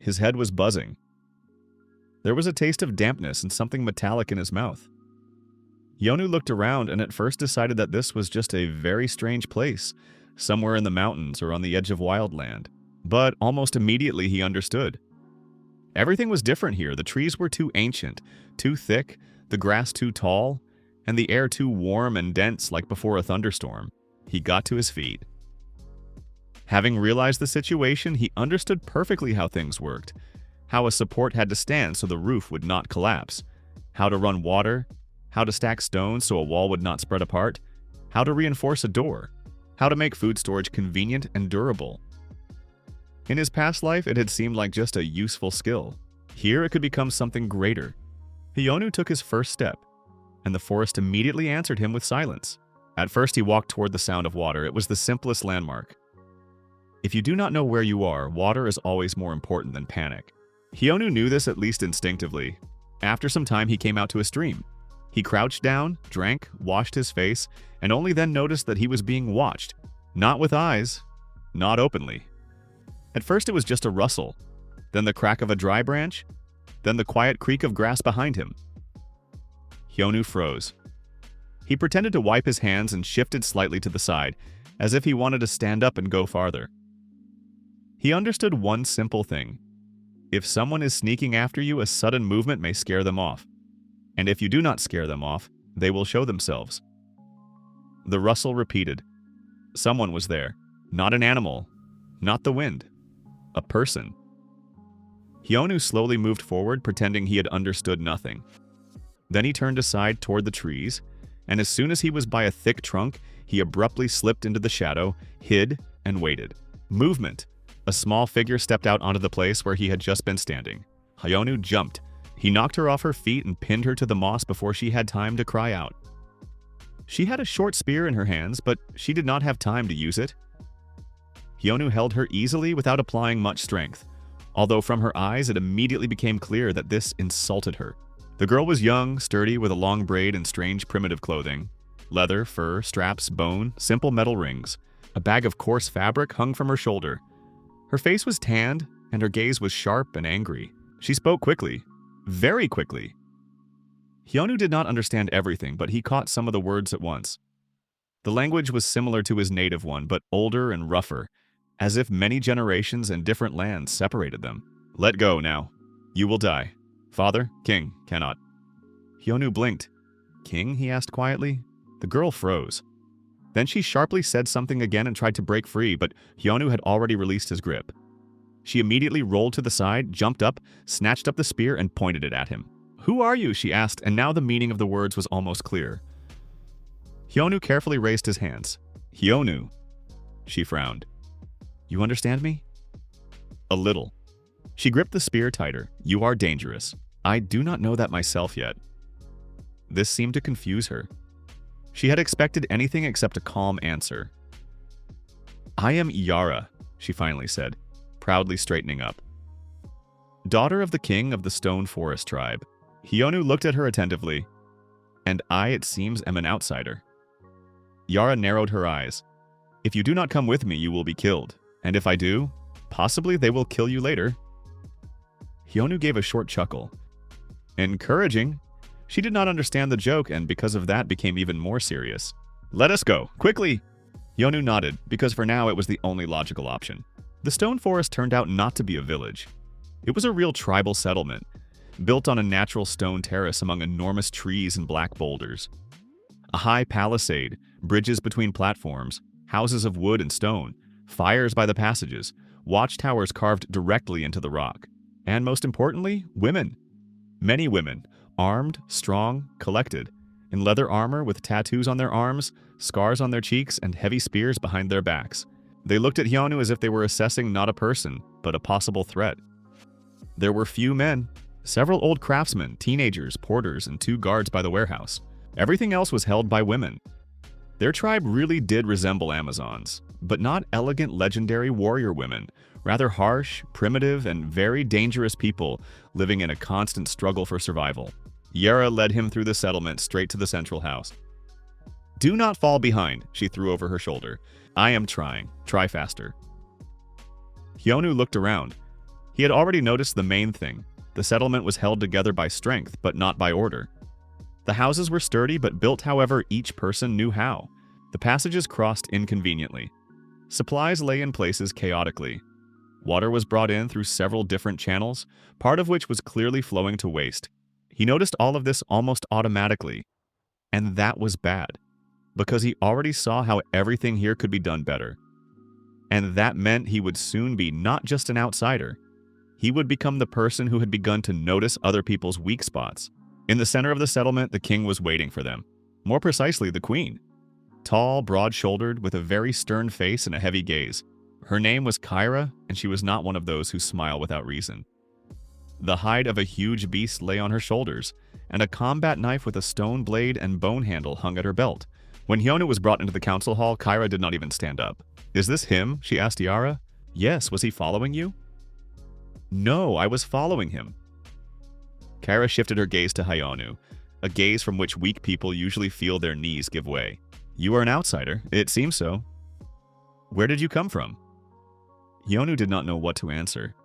His head was buzzing. There was a taste of dampness and something metallic in his mouth. Hyonu looked around and at first decided that this was just a very strange place, somewhere in the mountains or on the edge of wildland. But almost immediately he understood. Everything was different here. The trees were too ancient, too thick, the grass too tall, and the air too warm and dense like before a thunderstorm. He got to his feet. Having realized the situation, he understood perfectly how things worked, how a support had to stand so the roof would not collapse, how to run water, how to stack stones so a wall would not spread apart, how to reinforce a door, how to make food storage convenient and durable. In his past life, it had seemed like just a useful skill. Here, it could become something greater. Hyonu took his first step, and the forest immediately answered him with silence. At first, he walked toward the sound of water. It was the simplest landmark. If you do not know where you are, water is always more important than panic. Hyonu knew this at least instinctively. After some time, he came out to a stream. He crouched down, drank, washed his face, and only then noticed that he was being watched. Not with eyes, not openly. At first, it was just a rustle, then the crack of a dry branch, then the quiet creak of grass behind him. Hyonu froze. He pretended to wipe his hands and shifted slightly to the side, as if he wanted to stand up and go farther. He understood one simple thing. If someone is sneaking after you, a sudden movement may scare them off. And if you do not scare them off, they will show themselves. The rustle repeated. Someone was there. Not an animal. Not the wind. A person. Hyonu slowly moved forward, pretending he had understood nothing. Then he turned aside toward the trees, and as soon as he was by a thick trunk, he abruptly slipped into the shadow, hid, and waited. Movement. A small figure stepped out onto the place where he had just been standing. Hyonu jumped. He knocked her off her feet and pinned her to the moss before she had time to cry out. She had a short spear in her hands, but she did not have time to use it. Hyonu held her easily without applying much strength, although from her eyes it immediately became clear that this insulted her. The girl was young, sturdy, with a long braid and strange primitive clothing. Leather, fur, straps, bone, simple metal rings. A bag of coarse fabric hung from her shoulder. Her face was tanned, and her gaze was sharp and angry. She spoke quickly. Very quickly. Hyonu did not understand everything, but he caught some of the words at once. The language was similar to his native one, but older and rougher, as if many generations and different lands separated them. Let go now. You will die. Father, king, cannot. Hyonu blinked. King? He asked quietly. The girl froze. Then she sharply said something again and tried to break free, but Hyonu had already released his grip. She immediately rolled to the side, jumped up, snatched up the spear, and pointed it at him. Who are you? She asked, and now the meaning of the words was almost clear. Hyonu carefully raised his hands. Hyonu. She frowned. You understand me? A little. She gripped the spear tighter. You are dangerous. I do not know that myself yet. This seemed to confuse her. She had expected anything except a calm answer. I am Yara, she finally said, proudly straightening up. Daughter of the king of the Stone Forest tribe. Hyonu looked at her attentively. And I, it seems, am an outsider. Yara narrowed her eyes. If you do not come with me, you will be killed. And if I do, possibly they will kill you later. Hyonu gave a short chuckle. Encouraging. She did not understand the joke and because of that became even more serious. Let us go, quickly! Hyonu nodded, because for now it was the only logical option. The stone forest turned out not to be a village. It was a real tribal settlement, built on a natural stone terrace among enormous trees and black boulders. A high palisade, bridges between platforms, houses of wood and stone, fires by the passages, watchtowers carved directly into the rock. And most importantly, women. Many women, armed, strong, collected, in leather armor with tattoos on their arms, scars on their cheeks, and heavy spears behind their backs. They looked at Hyonu as if they were assessing not a person, but a possible threat. There were few men, several old craftsmen, teenagers, porters, and 2 guards by the warehouse. Everything else was held by women. Their tribe really did resemble Amazons, but not elegant, legendary warrior women, rather harsh, primitive, and very dangerous people living in a constant struggle for survival. Yara led him through the settlement straight to the central house. Do not fall behind, she threw over her shoulder. I am trying. Try faster. Hyonu looked around. He had already noticed the main thing. The settlement was held together by strength, but not by order. The houses were sturdy, but built however each person knew how. The passages crossed inconveniently. Supplies lay in places chaotically. Water was brought in through several different channels, part of which was clearly flowing to waste. He noticed all of this almost automatically. And that was bad, because he already saw how everything here could be done better. And that meant he would soon be not just an outsider. He would become the person who had begun to notice other people's weak spots. In the center of the settlement, the king was waiting for them. More precisely, the queen. Tall, broad-shouldered, with a very stern face and a heavy gaze. Her name was Kyra, and she was not one of those who smile without reason. The hide of a huge beast lay on her shoulders, and a combat knife with a stone blade and bone handle hung at her belt. When Hyonu was brought into the council hall, Kyra did not even stand up. "Is this him?" she asked Yara. "Yes, was he following you?" "No, I was following him." Kyra shifted her gaze to Hyonu, a gaze from which weak people usually feel their knees give way. "You are an outsider. It seems so. Where did you come from?" Hyonu did not know what to answer.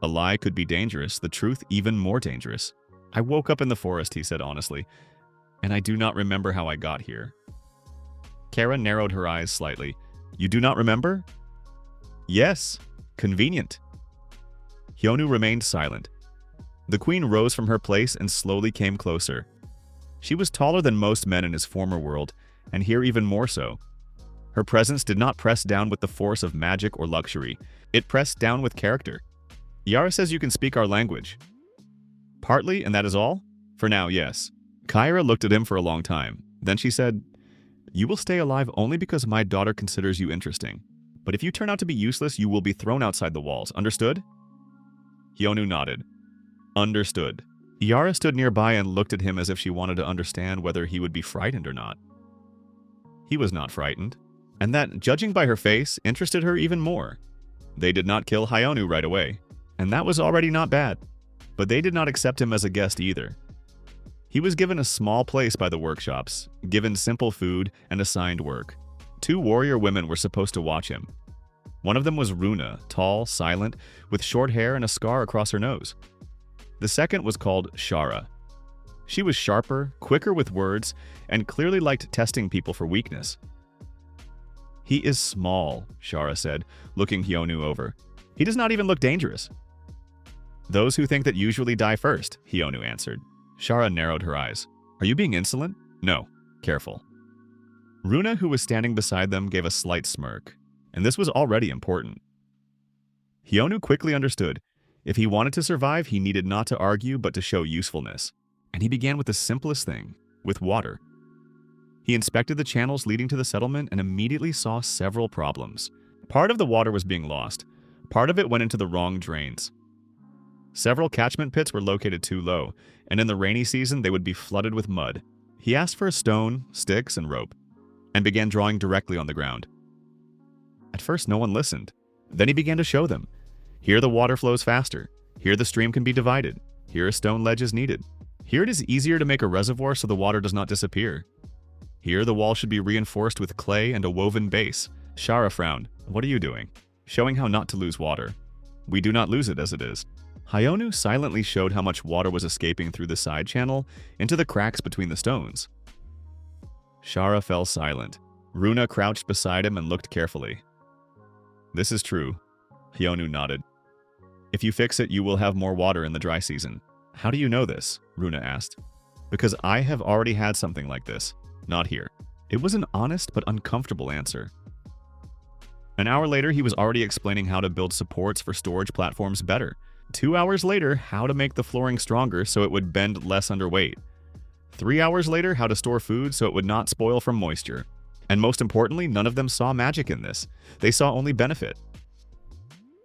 A lie could be dangerous, the truth even more dangerous. "I woke up in the forest," he said honestly, "and I do not remember how I got here." Kyra narrowed her eyes slightly. "You do not remember?" "Yes. Convenient." Hyonu remained silent. The queen rose from her place and slowly came closer. She was taller than most men in his former world, and here even more so. Her presence did not press down with the force of magic or luxury. It pressed down with character. "Yara says you can speak our language." "Partly, and that is all?" "For now, yes." Kyra looked at him for a long time. Then she said, "You will stay alive only because my daughter considers you interesting. But if you turn out to be useless, you will be thrown outside the walls. Understood?" Hyonu nodded. "Understood." Yara stood nearby and looked at him as if she wanted to understand whether he would be frightened or not. He was not frightened, and that, judging by her face, interested her even more. They did not kill Hyonu right away, and that was already not bad. But they did not accept him as a guest either. He was given a small place by the workshops, given simple food, and assigned work. 2 warrior women were supposed to watch him. One of them was Runa, tall, silent, with short hair and a scar across her nose. The second was called Shara. She was sharper, quicker with words, and clearly liked testing people for weakness. "He is small," Shara said, looking Hyonu over. "He does not even look dangerous." "Those who think that usually die first," Hyonu answered. Shara narrowed her eyes. "Are you being insolent?" "No. Careful." Runa, who was standing beside them, gave a slight smirk, and this was already important. Hyonu quickly understood. If he wanted to survive, he needed not to argue, but to show usefulness. And he began with the simplest thing, with water. He inspected the channels leading to the settlement and immediately saw several problems. Part of the water was being lost. Part of it went into the wrong drains. Several catchment pits were located too low, and in the rainy season they would be flooded with mud. He asked for a stone, sticks, and rope, and began drawing directly on the ground. At first no one listened. Then he began to show them. Here the water flows faster. Here the stream can be divided. Here a stone ledge is needed. Here it is easier to make a reservoir so the water does not disappear. Here the wall should be reinforced with clay and a woven base. Shara frowned. "What are you doing?" "Showing how not to lose water. We do not lose it as it is." Hyonu silently showed how much water was escaping through the side channel into the cracks between the stones. Shara fell silent. Runa crouched beside him and looked carefully. "This is true." Hyonu nodded. "If you fix it, you will have more water in the dry season." "How do you know this?" Runa asked. "Because I have already had something like this. Not here." It was an honest but uncomfortable answer. An hour later, he was already explaining how to build supports for storage platforms better. 2 hours later, how to make the flooring stronger so it would bend less under weight. 3 hours later, how to store food so it would not spoil from moisture. And most importantly, none of them saw magic in this. They saw only benefit.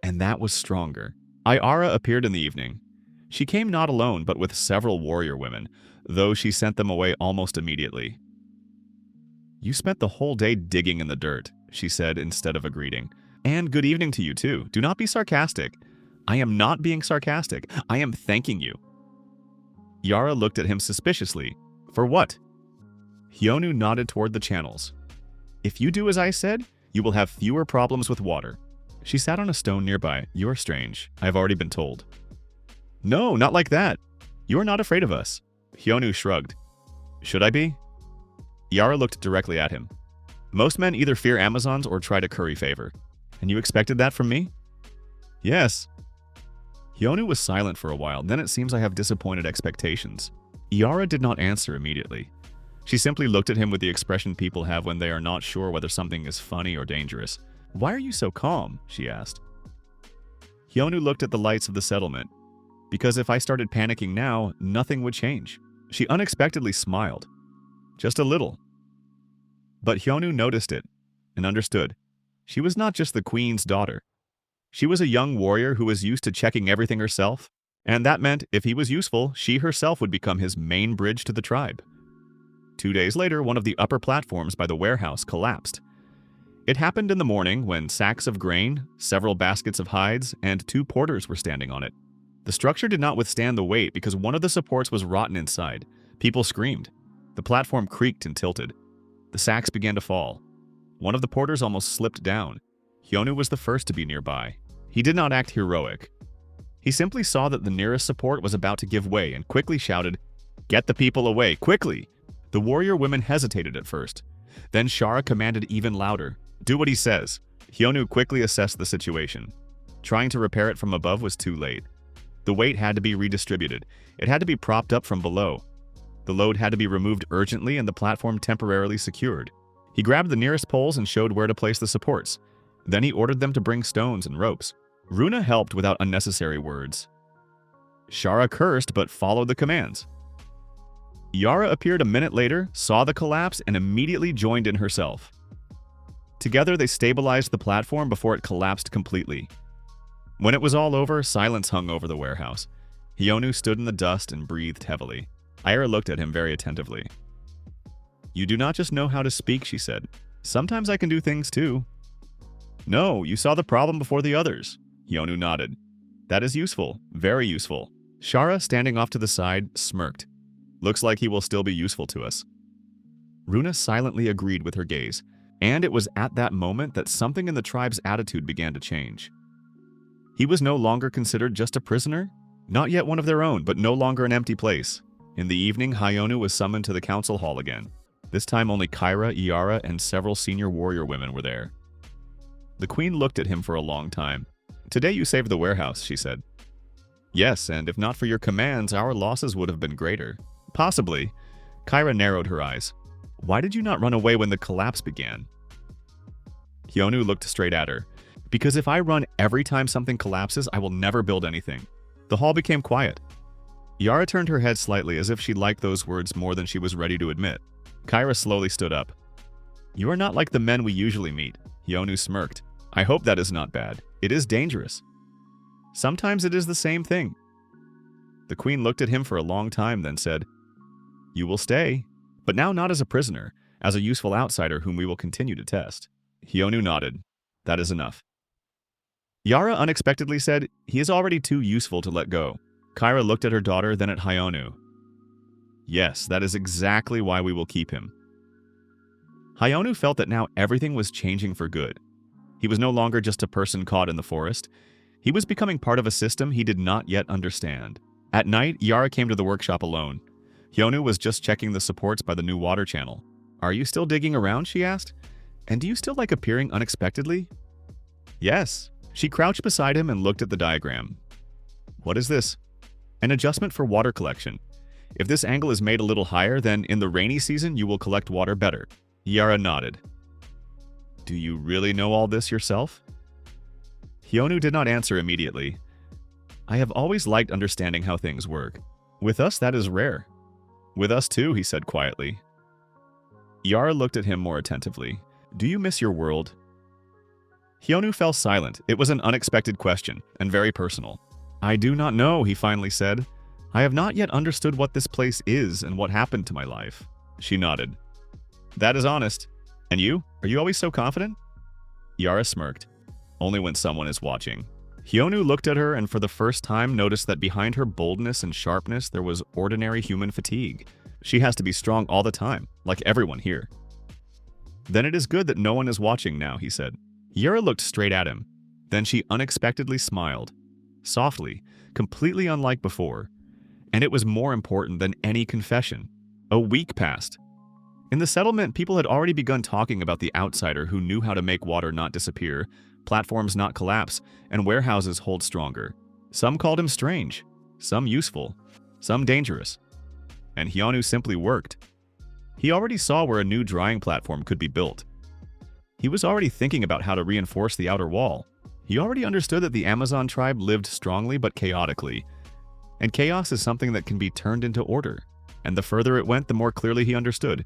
And that was stronger. Ayara appeared in the evening. She came not alone, but with several warrior women, though she sent them away almost immediately. "You spent the whole day digging in the dirt," she said instead of a greeting. "And good evening to you too. Do not be sarcastic." "I am not being sarcastic. I am thanking you." Yara looked at him suspiciously. "For what?" Hyonu nodded toward the channels. "If you do as I said, you will have fewer problems with water. She sat on a stone nearby. You are strange. I have already been told. No, not like that. You are not afraid of us. Hyonu shrugged. Should I be? Yara looked directly at him. Most men either fear Amazons or try to curry favor. And you expected that from me? Yes. Hyonu was silent for a while, then it seems I have disappointed expectations. Yara did not answer immediately. She simply looked at him with the expression people have when they are not sure whether something is funny or dangerous. Why are you so calm? She asked. Hyonu looked at the lights of the settlement. Because if I started panicking now, nothing would change. She unexpectedly smiled. Just a little. But Hyonu noticed it and understood. She was not just the queen's daughter. She was a young warrior who was used to checking everything herself, and that meant if he was useful, she herself would become his main bridge to the tribe. 2 days later, one of the upper platforms by the warehouse collapsed. It happened in the morning when sacks of grain, several baskets of hides, and 2 porters were standing on it. The structure did not withstand the weight because one of the supports was rotten inside. People screamed. The platform creaked and tilted. The sacks began to fall. One of the porters almost slipped down. Hyonu was the first to be nearby. He did not act heroic. He simply saw that the nearest support was about to give way and quickly shouted, "Get the people away, quickly!" The warrior women hesitated at first. Then Shara commanded even louder, "Do what he says." Hyonu quickly assessed the situation. Trying to repair it from above was too late. The weight had to be redistributed. It had to be propped up from below. The load had to be removed urgently and the platform temporarily secured. He grabbed the nearest poles and showed where to place the supports. Then he ordered them to bring stones and ropes. Runa helped without unnecessary words. Shara cursed but followed the commands. Yara appeared a minute later, saw the collapse, and immediately joined in herself. Together they stabilized the platform before it collapsed completely. When it was all over, silence hung over the warehouse. Hyonu stood in the dust and breathed heavily. Ira looked at him very attentively. "You do not just know how to speak," she said. "Sometimes I can do things too." "No, you saw the problem before the others." Hyonu nodded. "That is useful, very useful." Shara, standing off to the side, smirked. "Looks like he will still be useful to us." Runa silently agreed with her gaze, and it was at that moment that something in the tribe's attitude began to change. He was no longer considered just a prisoner, not yet one of their own, but no longer an empty place. In the evening, Hyonu was summoned to the council hall again. This time only Kyra, Iara, and several senior warrior women were there. The queen looked at him for a long time. "Today you saved the warehouse," she said. "Yes, and if not for your commands, our losses would have been greater." "Possibly." Kyra narrowed her eyes. "Why did you not run away when the collapse began?" Hyonu looked straight at her. "Because if I run every time something collapses, I will never build anything." The hall became quiet. Yara turned her head slightly as if she liked those words more than she was ready to admit. Kyra slowly stood up. "You are not like the men we usually meet." Hyonu smirked. "I hope that is not bad. It is dangerous." "Sometimes it is the same thing." The queen looked at him for a long time, then said, "You will stay, but now not as a prisoner, as a useful outsider whom we will continue to test." Hyonu nodded. "That is enough." Yara unexpectedly said, "He is already too useful to let go." Kyra looked at her daughter, then at Hyonu. "Yes, that is exactly why we will keep him." Hyonu felt that now everything was changing for good. He was no longer just a person caught in the forest. He was becoming part of a system he did not yet understand. At night, Yara came to the workshop alone. Hyonu was just checking the supports by the new water channel. "Are you still digging around?" she asked. "And do you still like appearing unexpectedly?" "Yes." She crouched beside him and looked at the diagram. "What is this?" "An adjustment for water collection. If this angle is made a little higher, then in the rainy season you will collect water better." Yara nodded. "Do you really know all this yourself?" Hyonu did not answer immediately. "I have always liked understanding how things work. With us, that is rare." "With us too," he said quietly. Yara looked at him more attentively. "Do you miss your world?" Hyonu fell silent. It was an unexpected question, and very personal. "I do not know," he finally said. "I have not yet understood what this place is and what happened to my life." She nodded. "That is honest. And you? Are you always so confident?" Yara smirked. "Only when someone is watching." Hyonu looked at her and for the first time noticed that behind her boldness and sharpness there was ordinary human fatigue. She has to be strong all the time, like everyone here. "Then it is good that no one is watching now," he said. Yara looked straight at him. Then she unexpectedly smiled, softly, completely unlike before. And it was more important than any confession. A week passed. In the settlement, people had already begun talking about the outsider who knew how to make water not disappear, platforms not collapse, and warehouses hold stronger. Some called him strange, some useful, some dangerous. And Hyunwoo simply worked. He already saw where a new drying platform could be built. He was already thinking about how to reinforce the outer wall. He already understood that the Amazon tribe lived strongly but chaotically. And chaos is something that can be turned into order. And the further it went, the more clearly he understood.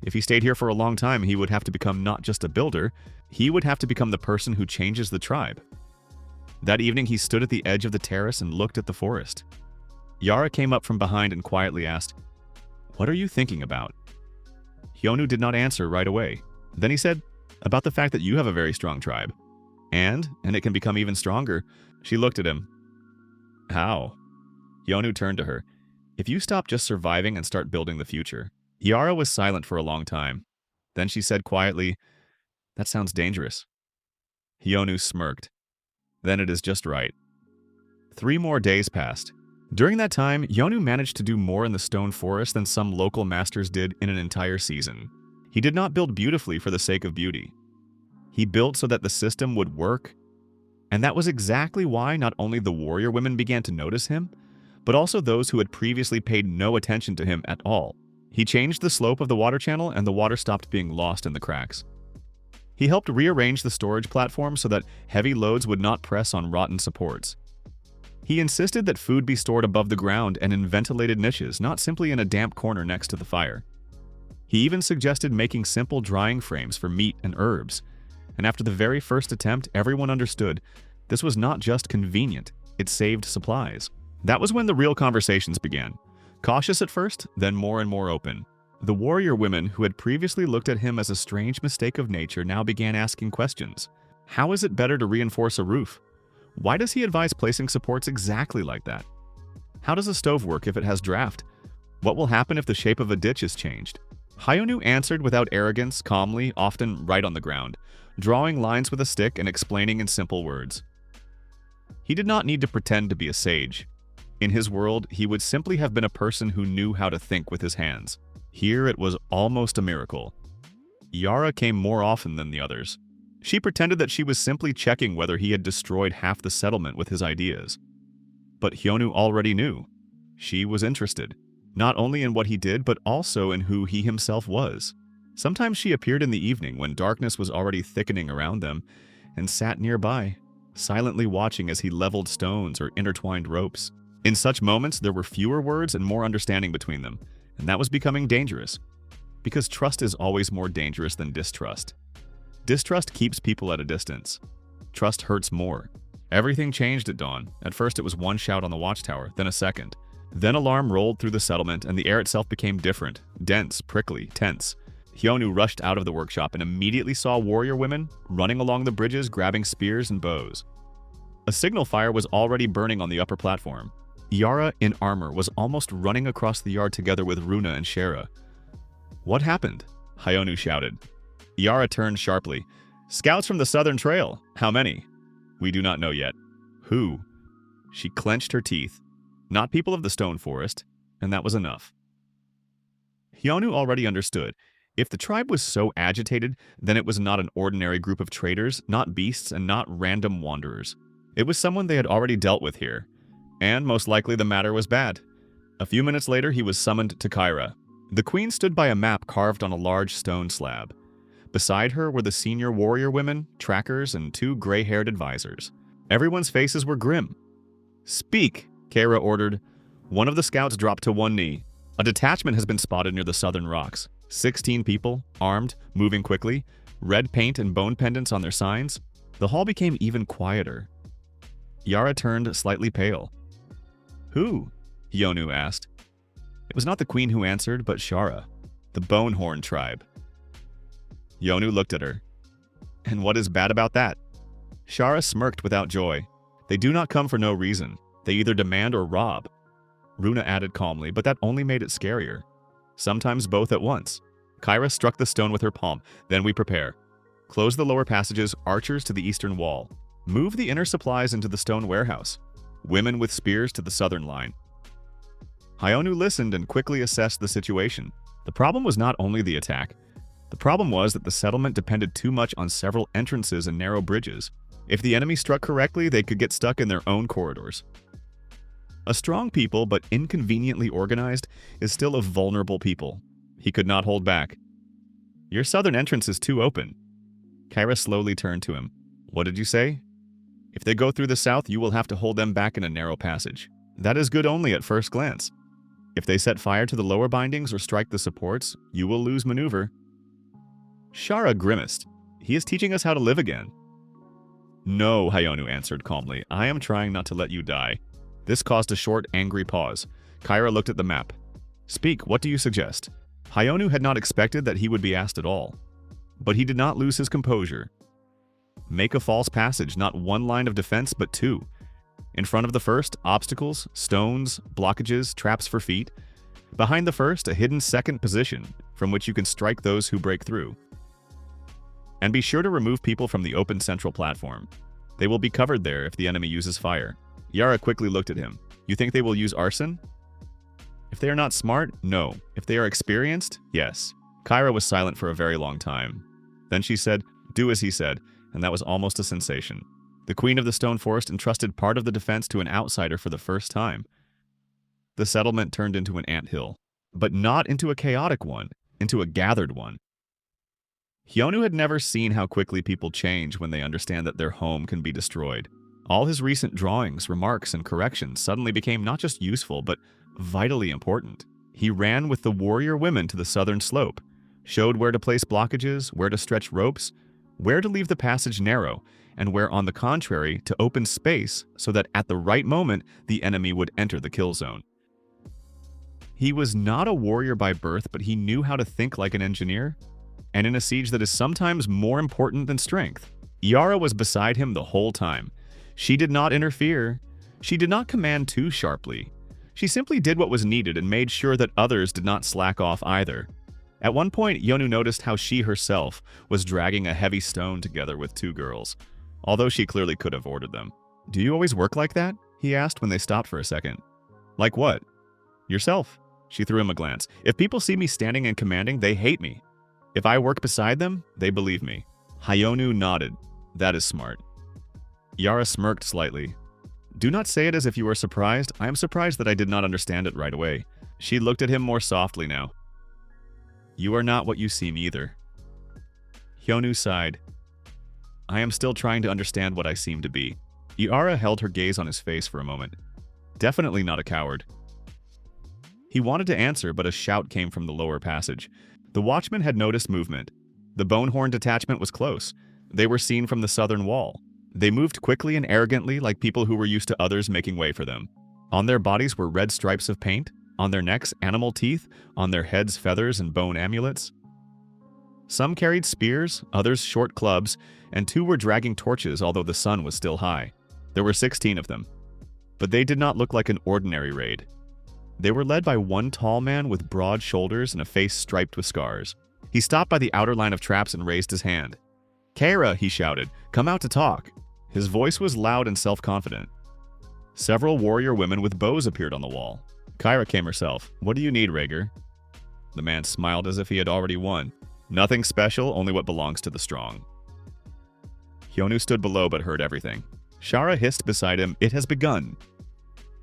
If he stayed here for a long time, he would have to become not just a builder, he would have to become the person who changes the tribe. That evening, he stood at the edge of the terrace and looked at the forest. Yara came up from behind and quietly asked, "What are you thinking about?" Hyunwoo did not answer right away. Then he said, "About the fact that you have a very strong tribe. And it can become even stronger." She looked at him. "How?" Hyunwoo turned to her. "If you stop just surviving and start building the future." Yara was silent for a long time. Then she said quietly, "That sounds dangerous." Hyunwoo smirked. "Then it is just right." 3 more days passed. During that time, Hyunwoo managed to do more in the stone forest than some local masters did in an entire season. He did not build beautifully for the sake of beauty. He built so that the system would work. And that was exactly why not only the warrior women began to notice him, but also those who had previously paid no attention to him at all. He changed the slope of the water channel and the water stopped being lost in the cracks. He helped rearrange the storage platform so that heavy loads would not press on rotten supports. He insisted that food be stored above the ground and in ventilated niches, not simply in a damp corner next to the fire. He even suggested making simple drying frames for meat and herbs. And after the very first attempt, everyone understood this was not just convenient, it saved supplies. That was when the real conversations began. Cautious at first, then more and more open. The warrior women who had previously looked at him as a strange mistake of nature now began asking questions. How is it better to reinforce a roof? Why does he advise placing supports exactly like that? How does a stove work if it has draft? What will happen if the shape of a ditch is changed? Hyunwoo answered without arrogance, calmly, often right on the ground, drawing lines with a stick and explaining in simple words. He did not need to pretend to be a sage. In his world, he would simply have been a person who knew how to think with his hands. Here it was almost a miracle. Yara came more often than the others. She pretended that she was simply checking whether he had destroyed half the settlement with his ideas. But Hyunwoo already knew. She was interested, not only in what he did, but also in who he himself was. Sometimes she appeared in the evening when darkness was already thickening around them, and sat nearby, silently watching as he leveled stones or intertwined ropes. In such moments, there were fewer words and more understanding between them, and that was becoming dangerous. Because trust is always more dangerous than distrust. Distrust keeps people at a distance. Trust hurts more. Everything changed at dawn. At first it was one shout on the watchtower, then a second. Then alarm rolled through the settlement and the air itself became different, dense, prickly, tense. Hyunwoo rushed out of the workshop and immediately saw warrior women running along the bridges grabbing spears and bows. A signal fire was already burning on the upper platform. Yara, in armor, was almost running across the yard together with Runa and Shera. "What happened?" Hyunwoo shouted. Yara turned sharply. "Scouts from the Southern Trail. How many?" "We do not know yet." "Who?" She clenched her teeth. "Not people of the stone forest," and that was enough. Hyunwoo already understood. If the tribe was so agitated, then it was not an ordinary group of traders, not beasts, and not random wanderers. It was someone they had already dealt with here. And most likely the matter was bad. A few minutes later, he was summoned to Kyra. The queen stood by a map carved on a large stone slab. Beside her were the senior warrior women, trackers, and 2 gray-haired advisors. Everyone's faces were grim. "Speak," Kyra ordered. One of the scouts dropped to one knee. "A detachment has been spotted near the southern rocks. 16 people, armed, moving quickly, red paint and bone pendants on their signs." The hall became even quieter. Yara turned slightly pale. "Who?" Hyunwoo asked. It was not the queen who answered, but Shara, the Bonehorn tribe. Hyunwoo looked at her. "And what is bad about that?" Shara smirked without joy. "They do not come for no reason. They either demand or rob." Runa added calmly, but that only made it scarier. "Sometimes both at once." Kyra struck the stone with her palm. "Then we prepare. Close the lower passages, archers to the eastern wall. Move the inner supplies into the stone warehouse. Women with spears to the southern line. Hyonu listened and quickly assessed the situation. The problem was not only the attack. The problem was that the settlement depended too much on several entrances and narrow bridges. If the enemy struck correctly, they could get stuck in their own corridors. A strong people, but inconveniently organized, is still a vulnerable people. He could not hold back. Your southern entrance is too open. Kyra slowly turned to him. What did you say? If they go through the south, you will have to hold them back in a narrow passage. That is good only at first glance. If they set fire to the lower bindings or strike the supports, you will lose maneuver. Shara grimaced. He is teaching us how to live again. No, Hyonu answered calmly. I am trying not to let you die. This caused a short, angry pause. Kyra looked at the map. Speak, what do you suggest? Hyonu had not expected that he would be asked at all. But he did not lose his composure. Make a false passage, not one line of defense, but two. In front of the first, obstacles, stones, blockages, traps for feet. Behind the first, a hidden second position, from which you can strike those who break through. And be sure to remove people from the open central platform. They will be covered there if the enemy uses fire. Yara quickly looked at him. You think they will use arson? If they are not smart, no. If they are experienced, yes. Kyra was silent for a very long time. Then she said, do as he said, and that was almost a sensation. The Queen of the Stone Forest entrusted part of the defense to an outsider for the first time. The settlement turned into an anthill, but not into a chaotic one, into a gathered one. Hyonu had never seen how quickly people change when they understand that their home can be destroyed. All his recent drawings, remarks, and corrections suddenly became not just useful, but vitally important. He ran with the warrior women to the southern slope, showed where to place blockages, where to stretch ropes, where to leave the passage narrow, and where, on the contrary, to open space so that at the right moment, the enemy would enter the kill zone. He was not a warrior by birth, but he knew how to think like an engineer, and in a siege that is sometimes more important than strength. Yara was beside him the whole time. She did not interfere. She did not command too sharply. She simply did what was needed and made sure that others did not slack off either. At one point, Yonu noticed how she herself was dragging a heavy stone together with two girls, although she clearly could have ordered them. Do you always work like that? He asked when they stopped for a second. Like what? Yourself. She threw him a glance. If people see me standing and commanding, they hate me. If I work beside them, they believe me. Hyonu nodded. That is smart. Yara smirked slightly. Do not say it as if you are surprised. I am surprised that I did not understand it right away. She looked at him more softly now. You are not what you seem either. Hyonu sighed. I am still trying to understand what I seem to be. Yara held her gaze on his face for a moment. Definitely not a coward. He wanted to answer, but a shout came from the lower passage. The watchman had noticed movement. The Bonehorn detachment was close. They were seen from the southern wall. They moved quickly and arrogantly like people who were used to others making way for them. On their bodies were red stripes of paint, on their necks animal teeth, on their heads feathers and bone amulets. Some carried spears, others short clubs, and two were dragging torches although the sun was still high. There were 16 of them. But they did not look like an ordinary raid. They were led by one tall man with broad shoulders and a face striped with scars. He stopped by the outer line of traps and raised his hand. Kara, he shouted, come out to talk. His voice was loud and self-confident. Several warrior women with bows appeared on the wall. Kyra came herself. What do you need, Rhaegar? The man smiled as if he had already won. Nothing special, only what belongs to the strong. Hyonu stood below but heard everything. Shara hissed beside him, it has begun.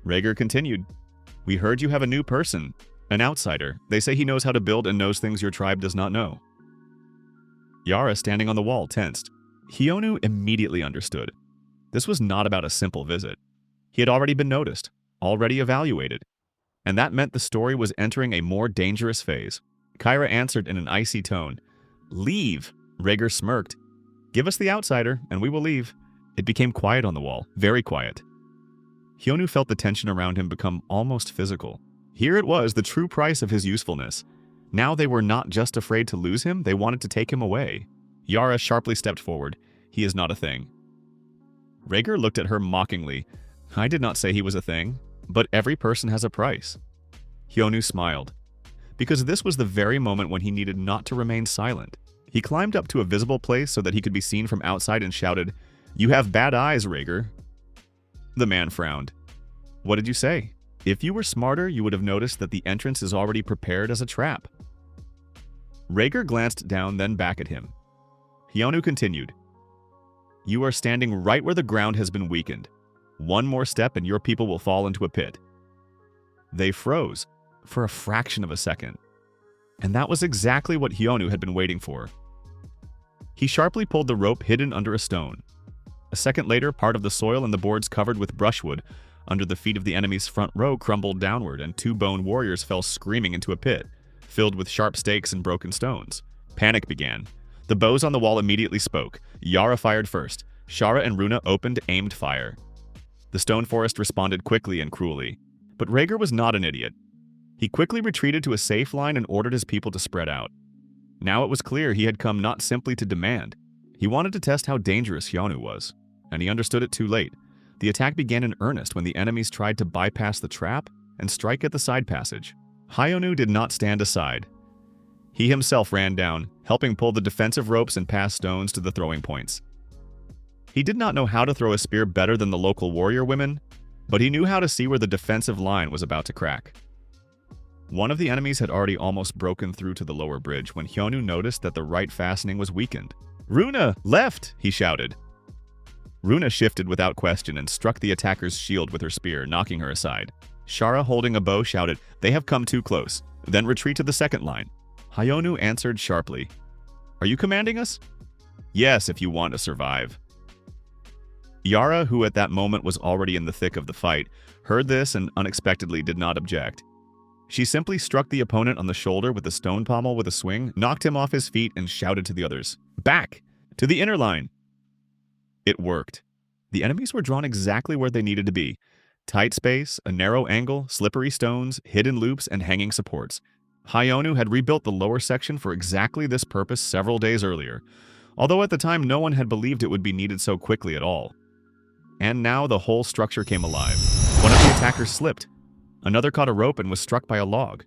Rhaegar continued. We heard you have a new person, an outsider. They say he knows how to build and knows things your tribe does not know. Yara, standing on the wall, tensed. Hyonu immediately understood. This was not about a simple visit. He had already been noticed, already evaluated. And that meant the story was entering a more dangerous phase. Kyra answered in an icy tone. Leave, Rhaegar smirked. Give us the outsider, and we will leave. It became quiet on the wall, very quiet. Hyonu felt the tension around him become almost physical. Here it was, the true price of his usefulness. Now they were not just afraid to lose him, they wanted to take him away. Yara sharply stepped forward. He is not a thing. Rhaegar looked at her mockingly. I did not say he was a thing, but every person has a price. Hyonu smiled. Because this was the very moment when he needed not to remain silent. He climbed up to a visible place so that he could be seen from outside and shouted, You have bad eyes, Rhaegar. The man frowned. What did you say? If you were smarter, you would have noticed that the entrance is already prepared as a trap. Rhaegar glanced down, then back at him. Hyonu continued. You are standing right where the ground has been weakened. One more step and your people will fall into a pit. They froze for a fraction of a second. And that was exactly what Hyonu had been waiting for. He sharply pulled the rope hidden under a stone. A second later, part of the soil and the boards covered with brushwood under the feet of the enemy's front row crumbled downward, and two bone warriors fell screaming into a pit, filled with sharp stakes and broken stones. Panic began. The bows on the wall immediately spoke. Yara fired first. Shara and Runa opened aimed fire. The stone forest responded quickly and cruelly. But Rhaegar was not an idiot. He quickly retreated to a safe line and ordered his people to spread out. Now it was clear he had come not simply to demand. He wanted to test how dangerous Hyonu was, and he understood it too late. The attack began in earnest when the enemies tried to bypass the trap and strike at the side passage. Hyonu did not stand aside. He himself ran down, helping pull the defensive ropes and pass stones to the throwing points. He did not know how to throw a spear better than the local warrior women, but he knew how to see where the defensive line was about to crack. One of the enemies had already almost broken through to the lower bridge when Hyonu noticed that the right fastening was weakened. Runa, left! He shouted. Runa shifted without question and struck the attacker's shield with her spear, knocking her aside. Shara, holding a bow, shouted, They have come too close. Then retreat to the second line. Hyonu answered sharply. Are you commanding us? Yes, if you want to survive. Yara, who at that moment was already in the thick of the fight, heard this and unexpectedly did not object. She simply struck the opponent on the shoulder with the stone pommel with a swing, knocked him off his feet, and shouted to the others, Back! To the inner line! It worked. The enemies were drawn exactly where they needed to be. Tight space, a narrow angle, slippery stones, hidden loops, and hanging supports. Hyonu had rebuilt the lower section for exactly this purpose several days earlier, although at the time no one had believed it would be needed so quickly at all. And now the whole structure came alive. One of the attackers slipped. Another caught a rope and was struck by a log.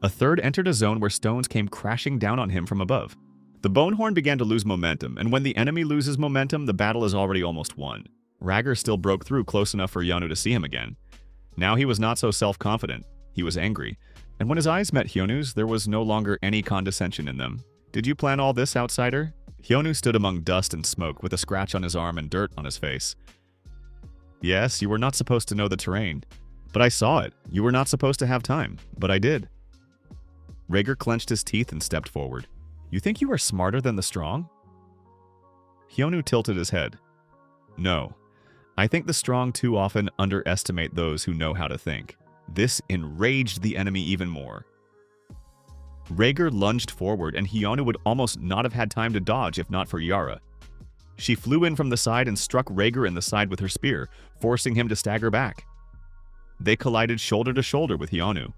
A third entered a zone where stones came crashing down on him from above. The Bonehorn began to lose momentum, and when the enemy loses momentum, the battle is already almost won. Rhaegar still broke through close enough for Hyonu to see him again. Now he was not so self-confident. He was angry. And when his eyes met Hyonu's, there was no longer any condescension in them. Did you plan all this, outsider? Hyonu stood among dust and smoke with a scratch on his arm and dirt on his face. Yes, you were not supposed to know the terrain. But I saw it. You were not supposed to have time. But I did. Rhaegar clenched his teeth and stepped forward. You think you are smarter than the strong? Hyonu tilted his head. No. I think the strong too often underestimate those who know how to think. This enraged the enemy even more. Rhaegar lunged forward, and Hyonu would almost not have had time to dodge if not for Yara. She flew in from the side and struck Rhaegar in the side with her spear, forcing him to stagger back. They collided shoulder to shoulder with Hyonu.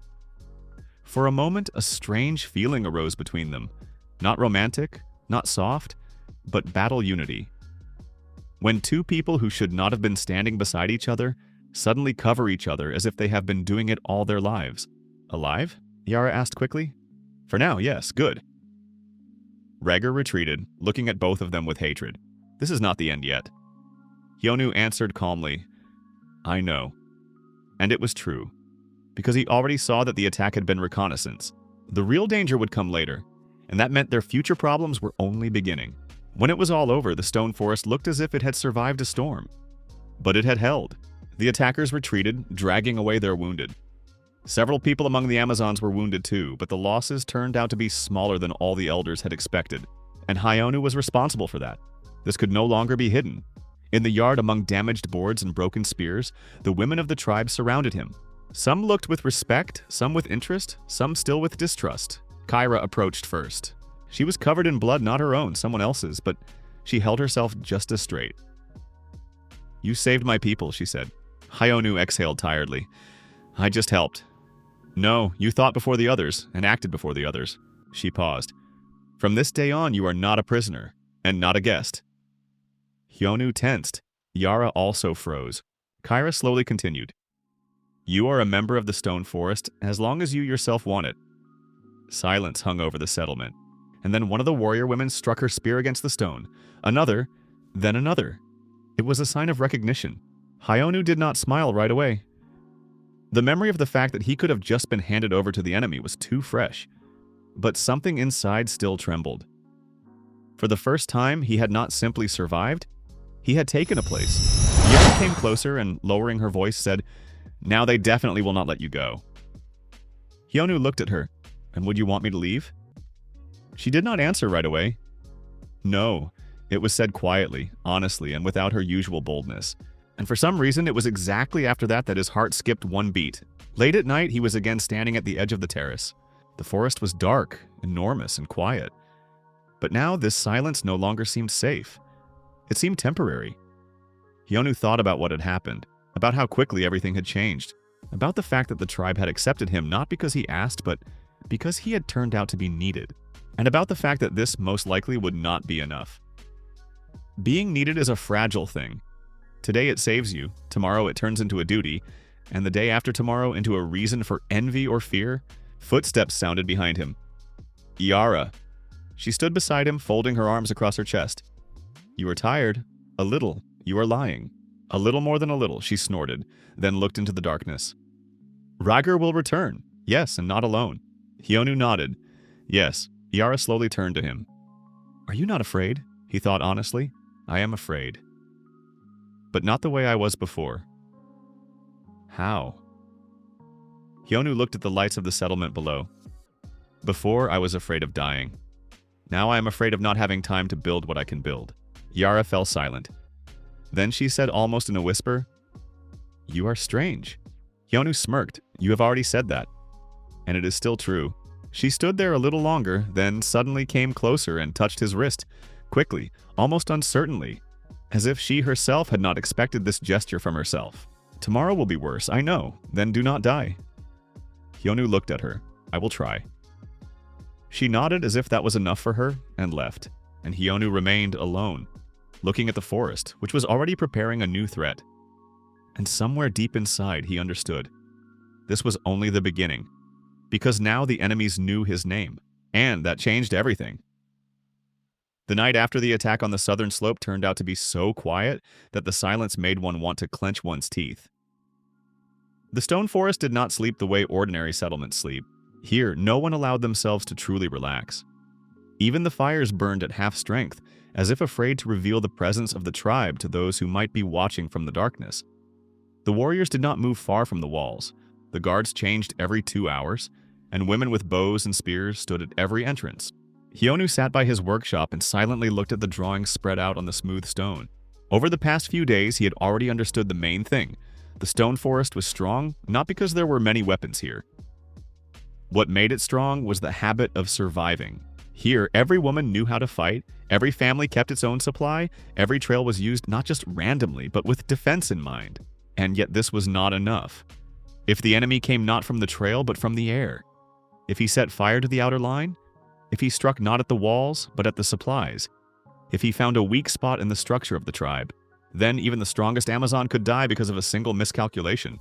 For a moment, a strange feeling arose between them. Not romantic, not soft, but battle unity. When two people who should not have been standing beside each other suddenly cover each other as if they have been doing it all their lives. Alive? Yara asked quickly. For now, yes, good. Rhaegar retreated, looking at both of them with hatred. This is not the end yet. Hyonu answered calmly, I know. And it was true, because he already saw that the attack had been reconnaissance. The real danger would come later, and that meant their future problems were only beginning. When it was all over, the stone forest looked as if it had survived a storm. But it had held. The attackers retreated, dragging away their wounded. Several people among the Amazons were wounded too, but the losses turned out to be smaller than all the elders had expected, and Hyonu was responsible for that. This could no longer be hidden. In the yard among damaged boards and broken spears, the women of the tribe surrounded him. Some looked with respect, some with interest, some still with distrust. Kyra approached first. She was covered in blood, not her own, someone else's, but she held herself just as straight. You saved my people, she said. Hyonu exhaled tiredly. I just helped. No, you thought before the others, and acted before the others. She paused. From this day on, you are not a prisoner, and not a guest. Hyonu tensed. Yara also froze. Kyra slowly continued. You are a member of the Stone Forest as long as you yourself want it. Silence hung over the settlement, and then one of the warrior women struck her spear against the stone. Another, then another. It was a sign of recognition. Hyonu did not smile right away. The memory of the fact that he could have just been handed over to the enemy was too fresh, but something inside still trembled. For the first time, he had not simply survived, he had taken a place. Yara came closer and, lowering her voice, said, "Now they definitely will not let you go." Hyonu looked at her. "And would you want me to leave?" She did not answer right away. "No," it was said quietly, honestly, and without her usual boldness. And for some reason, it was exactly after that his heart skipped one beat. Late at night, he was again standing at the edge of the terrace. The forest was dark, enormous, and quiet. But now this silence no longer seemed safe. It seemed temporary. Hyonu thought about what had happened, about how quickly everything had changed, about the fact that the tribe had accepted him not because he asked, but because he had turned out to be needed, and about the fact that this most likely would not be enough. Being needed is a fragile thing. Today it saves you, tomorrow it turns into a duty, and the day after tomorrow into a reason for envy or fear. Footsteps sounded behind him. Yara. She stood beside him, folding her arms across her chest. "You are tired. A little. You are lying." "A little more than a little," she snorted, then looked into the darkness. "Rager will return. Yes, and not alone." Hyonu nodded. "Yes." Yara slowly turned to him. "Are you not afraid?" He thought honestly. "I am afraid. But not the way I was before." "How?" Hyonu looked at the lights of the settlement below. "Before, I was afraid of dying. Now I am afraid of not having time to build what I can build." Yara fell silent. Then she said almost in a whisper, "You are strange." Hyonu smirked. "You have already said that." And it is still true. She stood there a little longer, then suddenly came closer and touched his wrist, quickly, almost uncertainly, as if she herself had not expected this gesture from herself. "Tomorrow will be worse, I know. Then do not die." Hyonu looked at her. "I will try." She nodded as if that was enough for her, and left, and Hyonu remained alone, looking at the forest, which was already preparing a new threat. And somewhere deep inside, he understood. This was only the beginning, because now the enemies knew his name, and that changed everything. The night after the attack on the southern slope turned out to be so quiet that the silence made one want to clench one's teeth. The stone forest did not sleep the way ordinary settlements sleep. Here, no one allowed themselves to truly relax. Even the fires burned at half strength, as if afraid to reveal the presence of the tribe to those who might be watching from the darkness. The warriors did not move far from the walls. The guards changed every 2 hours, and women with bows and spears stood at every entrance. Hyonu sat by his workshop and silently looked at the drawings spread out on the smooth stone. Over the past few days, he had already understood the main thing. The stone forest was strong, not because there were many weapons here. What made it strong was the habit of surviving. Here, every woman knew how to fight, every family kept its own supply, every trail was used not just randomly, but with defense in mind. And yet this was not enough. If the enemy came not from the trail, but from the air, if he set fire to the outer line, if he struck not at the walls, but at the supplies, if he found a weak spot in the structure of the tribe, then even the strongest Amazon could die because of a single miscalculation.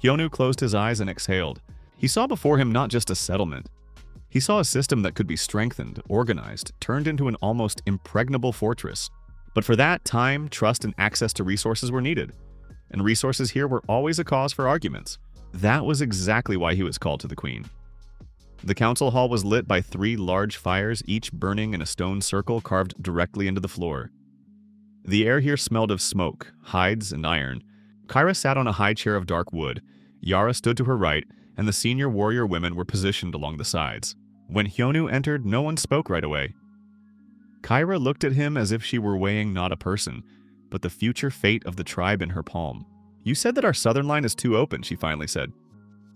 Hyonu closed his eyes and exhaled. He saw before him not just a settlement. He saw a system that could be strengthened, organized, turned into an almost impregnable fortress. But for that, time, trust, and access to resources were needed. And resources here were always a cause for arguments. That was exactly why he was called to the queen. The council hall was lit by 3 large fires, each burning in a stone circle carved directly into the floor. The air here smelled of smoke, hides, and iron. Kyra sat on a high chair of dark wood. Yara stood to her right, and the senior warrior women were positioned along the sides. When Hyonu entered, no one spoke right away. Kyra looked at him as if she were weighing not a person, but the future fate of the tribe in her palm. "You said that our southern line is too open," she finally said.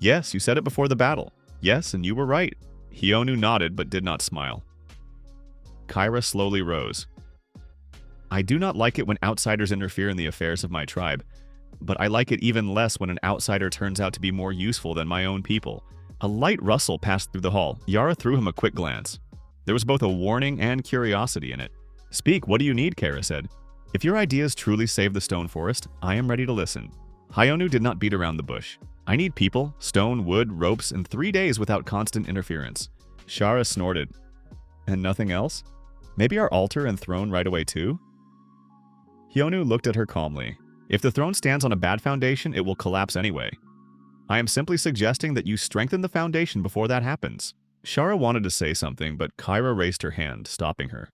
"Yes, you said it before the battle." "Yes, and you were right." Hyonu nodded but did not smile. Kyra slowly rose. "I do not like it when outsiders interfere in the affairs of my tribe, but I like it even less when an outsider turns out to be more useful than my own people." A light rustle passed through the hall. Yara threw him a quick glance. There was both a warning and curiosity in it. "Speak, what do you need?" Kyra said. "If your ideas truly save the stone forest, I am ready to listen." Hyonu did not beat around the bush. "I need people, stone, wood, ropes, in 3 days without constant interference." Shara snorted. "And nothing else? Maybe our altar and throne right away too?" Hyonu looked at her calmly. If the throne stands on a bad foundation, it will collapse anyway. I am simply suggesting that you strengthen the foundation before that happens. Shara wanted to say something, but Kyra raised her hand, stopping her.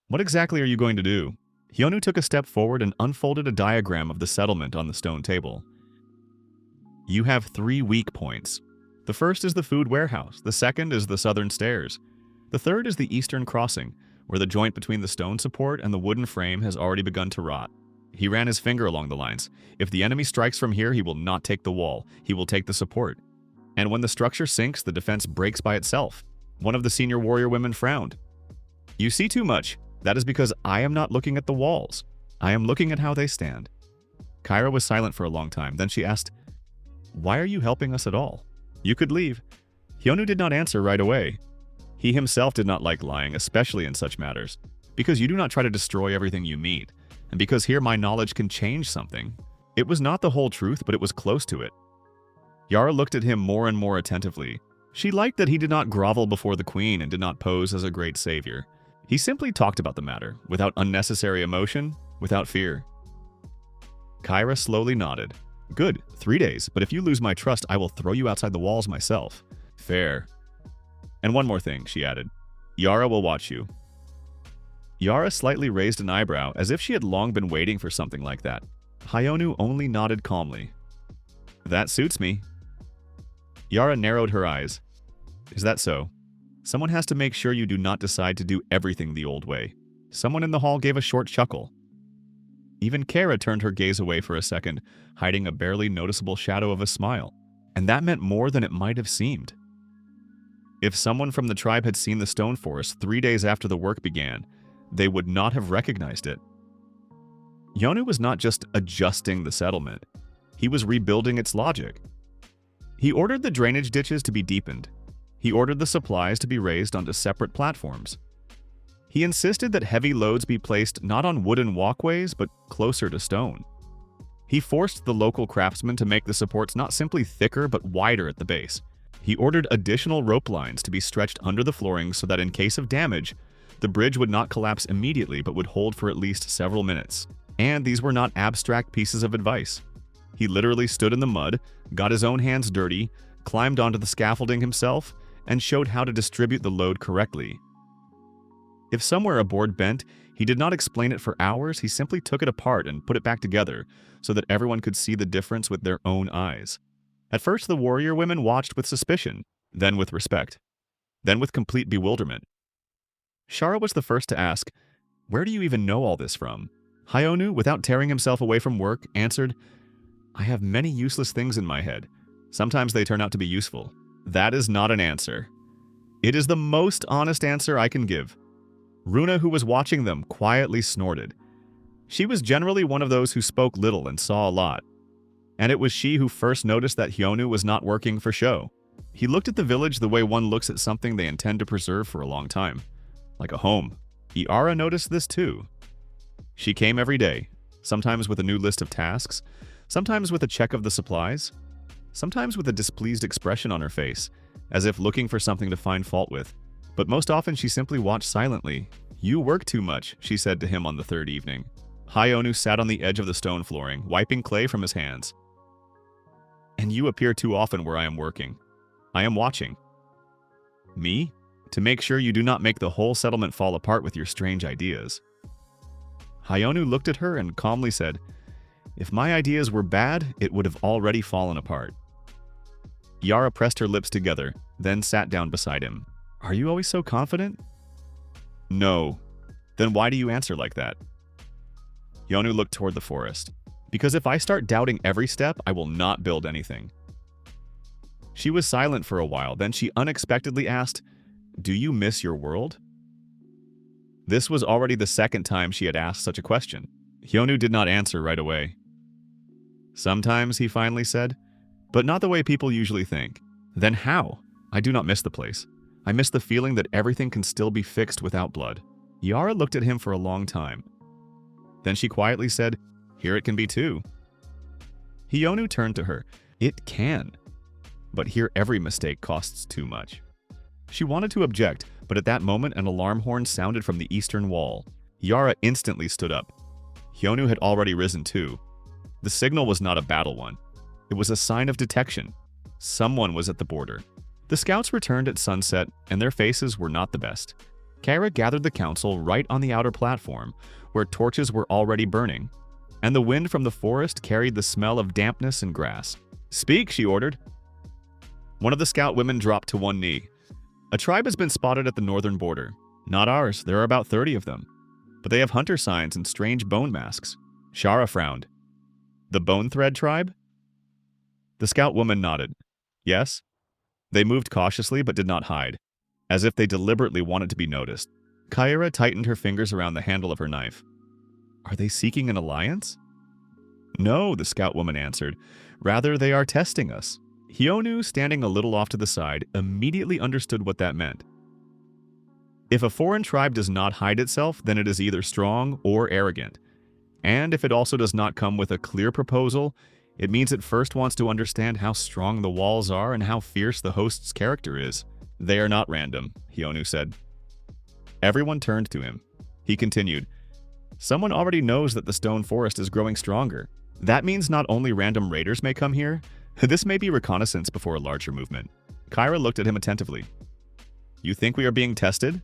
What exactly are you going to do? Hyonu took a step forward and unfolded a diagram of the settlement on the stone table. You have 3 weak points. The first is the food warehouse, the second is the southern stairs. The third is the eastern crossing, where the joint between the stone support and the wooden frame has already begun to rot. He ran his finger along the lines. If the enemy strikes from here, he will not take the wall, he will take the support. And when the structure sinks, the defense breaks by itself. One of the senior warrior women frowned. You see too much. That is because I am not looking at the walls. I am looking at how they stand. Kyra was silent for a long time. Then she asked, why are you helping us at all? You could leave. Hyonu did not answer right away. He himself did not like lying, especially in such matters, because you do not try to destroy everything you meet, and because here my knowledge can change something. It was not the whole truth, but it was close to it. Yara looked at him more and more attentively. She liked that he did not grovel before the queen and did not pose as a great savior. He simply talked about the matter, without unnecessary emotion, without fear. Kyra slowly nodded. Good, 3 days, but if you lose my trust, I will throw you outside the walls myself. Fair. And one more thing, she added. Yara will watch you. Yara slightly raised an eyebrow, as if she had long been waiting for something like that. Hyonu only nodded calmly. That suits me. Yara narrowed her eyes. Is that so? Someone has to make sure you do not decide to do everything the old way. Someone in the hall gave a short chuckle. Even Kara turned her gaze away for a second, hiding a barely noticeable shadow of a smile. And that meant more than it might have seemed. If someone from the tribe had seen the stone forest 3 days after the work began, they would not have recognized it. Yonu was not just adjusting the settlement. He was rebuilding its logic. He ordered the drainage ditches to be deepened. He ordered the supplies to be raised onto separate platforms. He insisted that heavy loads be placed not on wooden walkways, but closer to stone. He forced the local craftsmen to make the supports not simply thicker, but wider at the base. He ordered additional rope lines to be stretched under the flooring so that in case of damage, the bridge would not collapse immediately, but would hold for at least several minutes. And these were not abstract pieces of advice. He literally stood in the mud, got his own hands dirty, climbed onto the scaffolding himself, and showed how to distribute the load correctly. If somewhere a board bent, he did not explain it for hours, he simply took it apart and put it back together so that everyone could see the difference with their own eyes. At first, the warrior women watched with suspicion, then with respect, then with complete bewilderment. Shara was the first to ask, where do you even know all this from? Hyonu, without tearing himself away from work, answered, I have many useless things in my head. Sometimes they turn out to be useful. That is not an answer. It is the most honest answer I can give. Runa, who was watching them, quietly snorted. She was generally one of those who spoke little and saw a lot. And it was she who first noticed that Hyonu was not working for show. He looked at the village the way one looks at something they intend to preserve for a long time. Like a home. Iara noticed this too. She came every day, sometimes with a new list of tasks, sometimes with a check of the supplies, sometimes with a displeased expression on her face, as if looking for something to find fault with. But most often she simply watched silently. You work too much, she said to him on the 3rd evening. Hyonu sat on the edge of the stone flooring, wiping clay from his hands. And you appear too often where I am working. I am watching. Me? To make sure you do not make the whole settlement fall apart with your strange ideas. Hyonu looked at her and calmly said, if my ideas were bad, it would have already fallen apart. Yara pressed her lips together, then sat down beside him. Are you always so confident? No. Then why do you answer like that? Yonu looked toward the forest. Because if I start doubting every step, I will not build anything. She was silent for a while, then she unexpectedly asked, do you miss your world? This was already the 2nd time she had asked such a question. Hyonu did not answer right away. Sometimes, he finally said, but not the way people usually think. Then how? I do not miss the place. I miss the feeling that everything can still be fixed without blood. Yara looked at him for a long time. Then she quietly said, here it can be too. Hyonu turned to her. It can. But here every mistake costs too much. She wanted to object, but at that moment an alarm horn sounded from the eastern wall. Yara instantly stood up. Hyonu had already risen too. The signal was not a battle one. It was a sign of detection. Someone was at the border. The scouts returned at sunset, and their faces were not the best. Kyra gathered the council right on the outer platform, where torches were already burning, and the wind from the forest carried the smell of dampness and grass. "Speak," she ordered. One of the scout women dropped to one knee. "A tribe has been spotted at the northern border. Not ours, there are about 30 of them. But they have hunter signs and strange bone masks." Shara frowned. "The Bone Thread tribe?" The scout woman nodded. "Yes." They moved cautiously but did not hide, as if they deliberately wanted to be noticed. Kyra tightened her fingers around the handle of her knife. "Are they seeking an alliance?" "No," the scout woman answered. "Rather, they are testing us." Hyonu, standing a little off to the side, immediately understood what that meant. If a foreign tribe does not hide itself, then it is either strong or arrogant. And if it also does not come with a clear proposal, it means it first wants to understand how strong the walls are and how fierce the host's character is. "They are not random," Hyonu said. Everyone turned to him. He continued, "Someone already knows that the stone forest is growing stronger. That means not only random raiders may come here, this may be reconnaissance before a larger movement." Kyra looked at him attentively. "You think we are being tested?"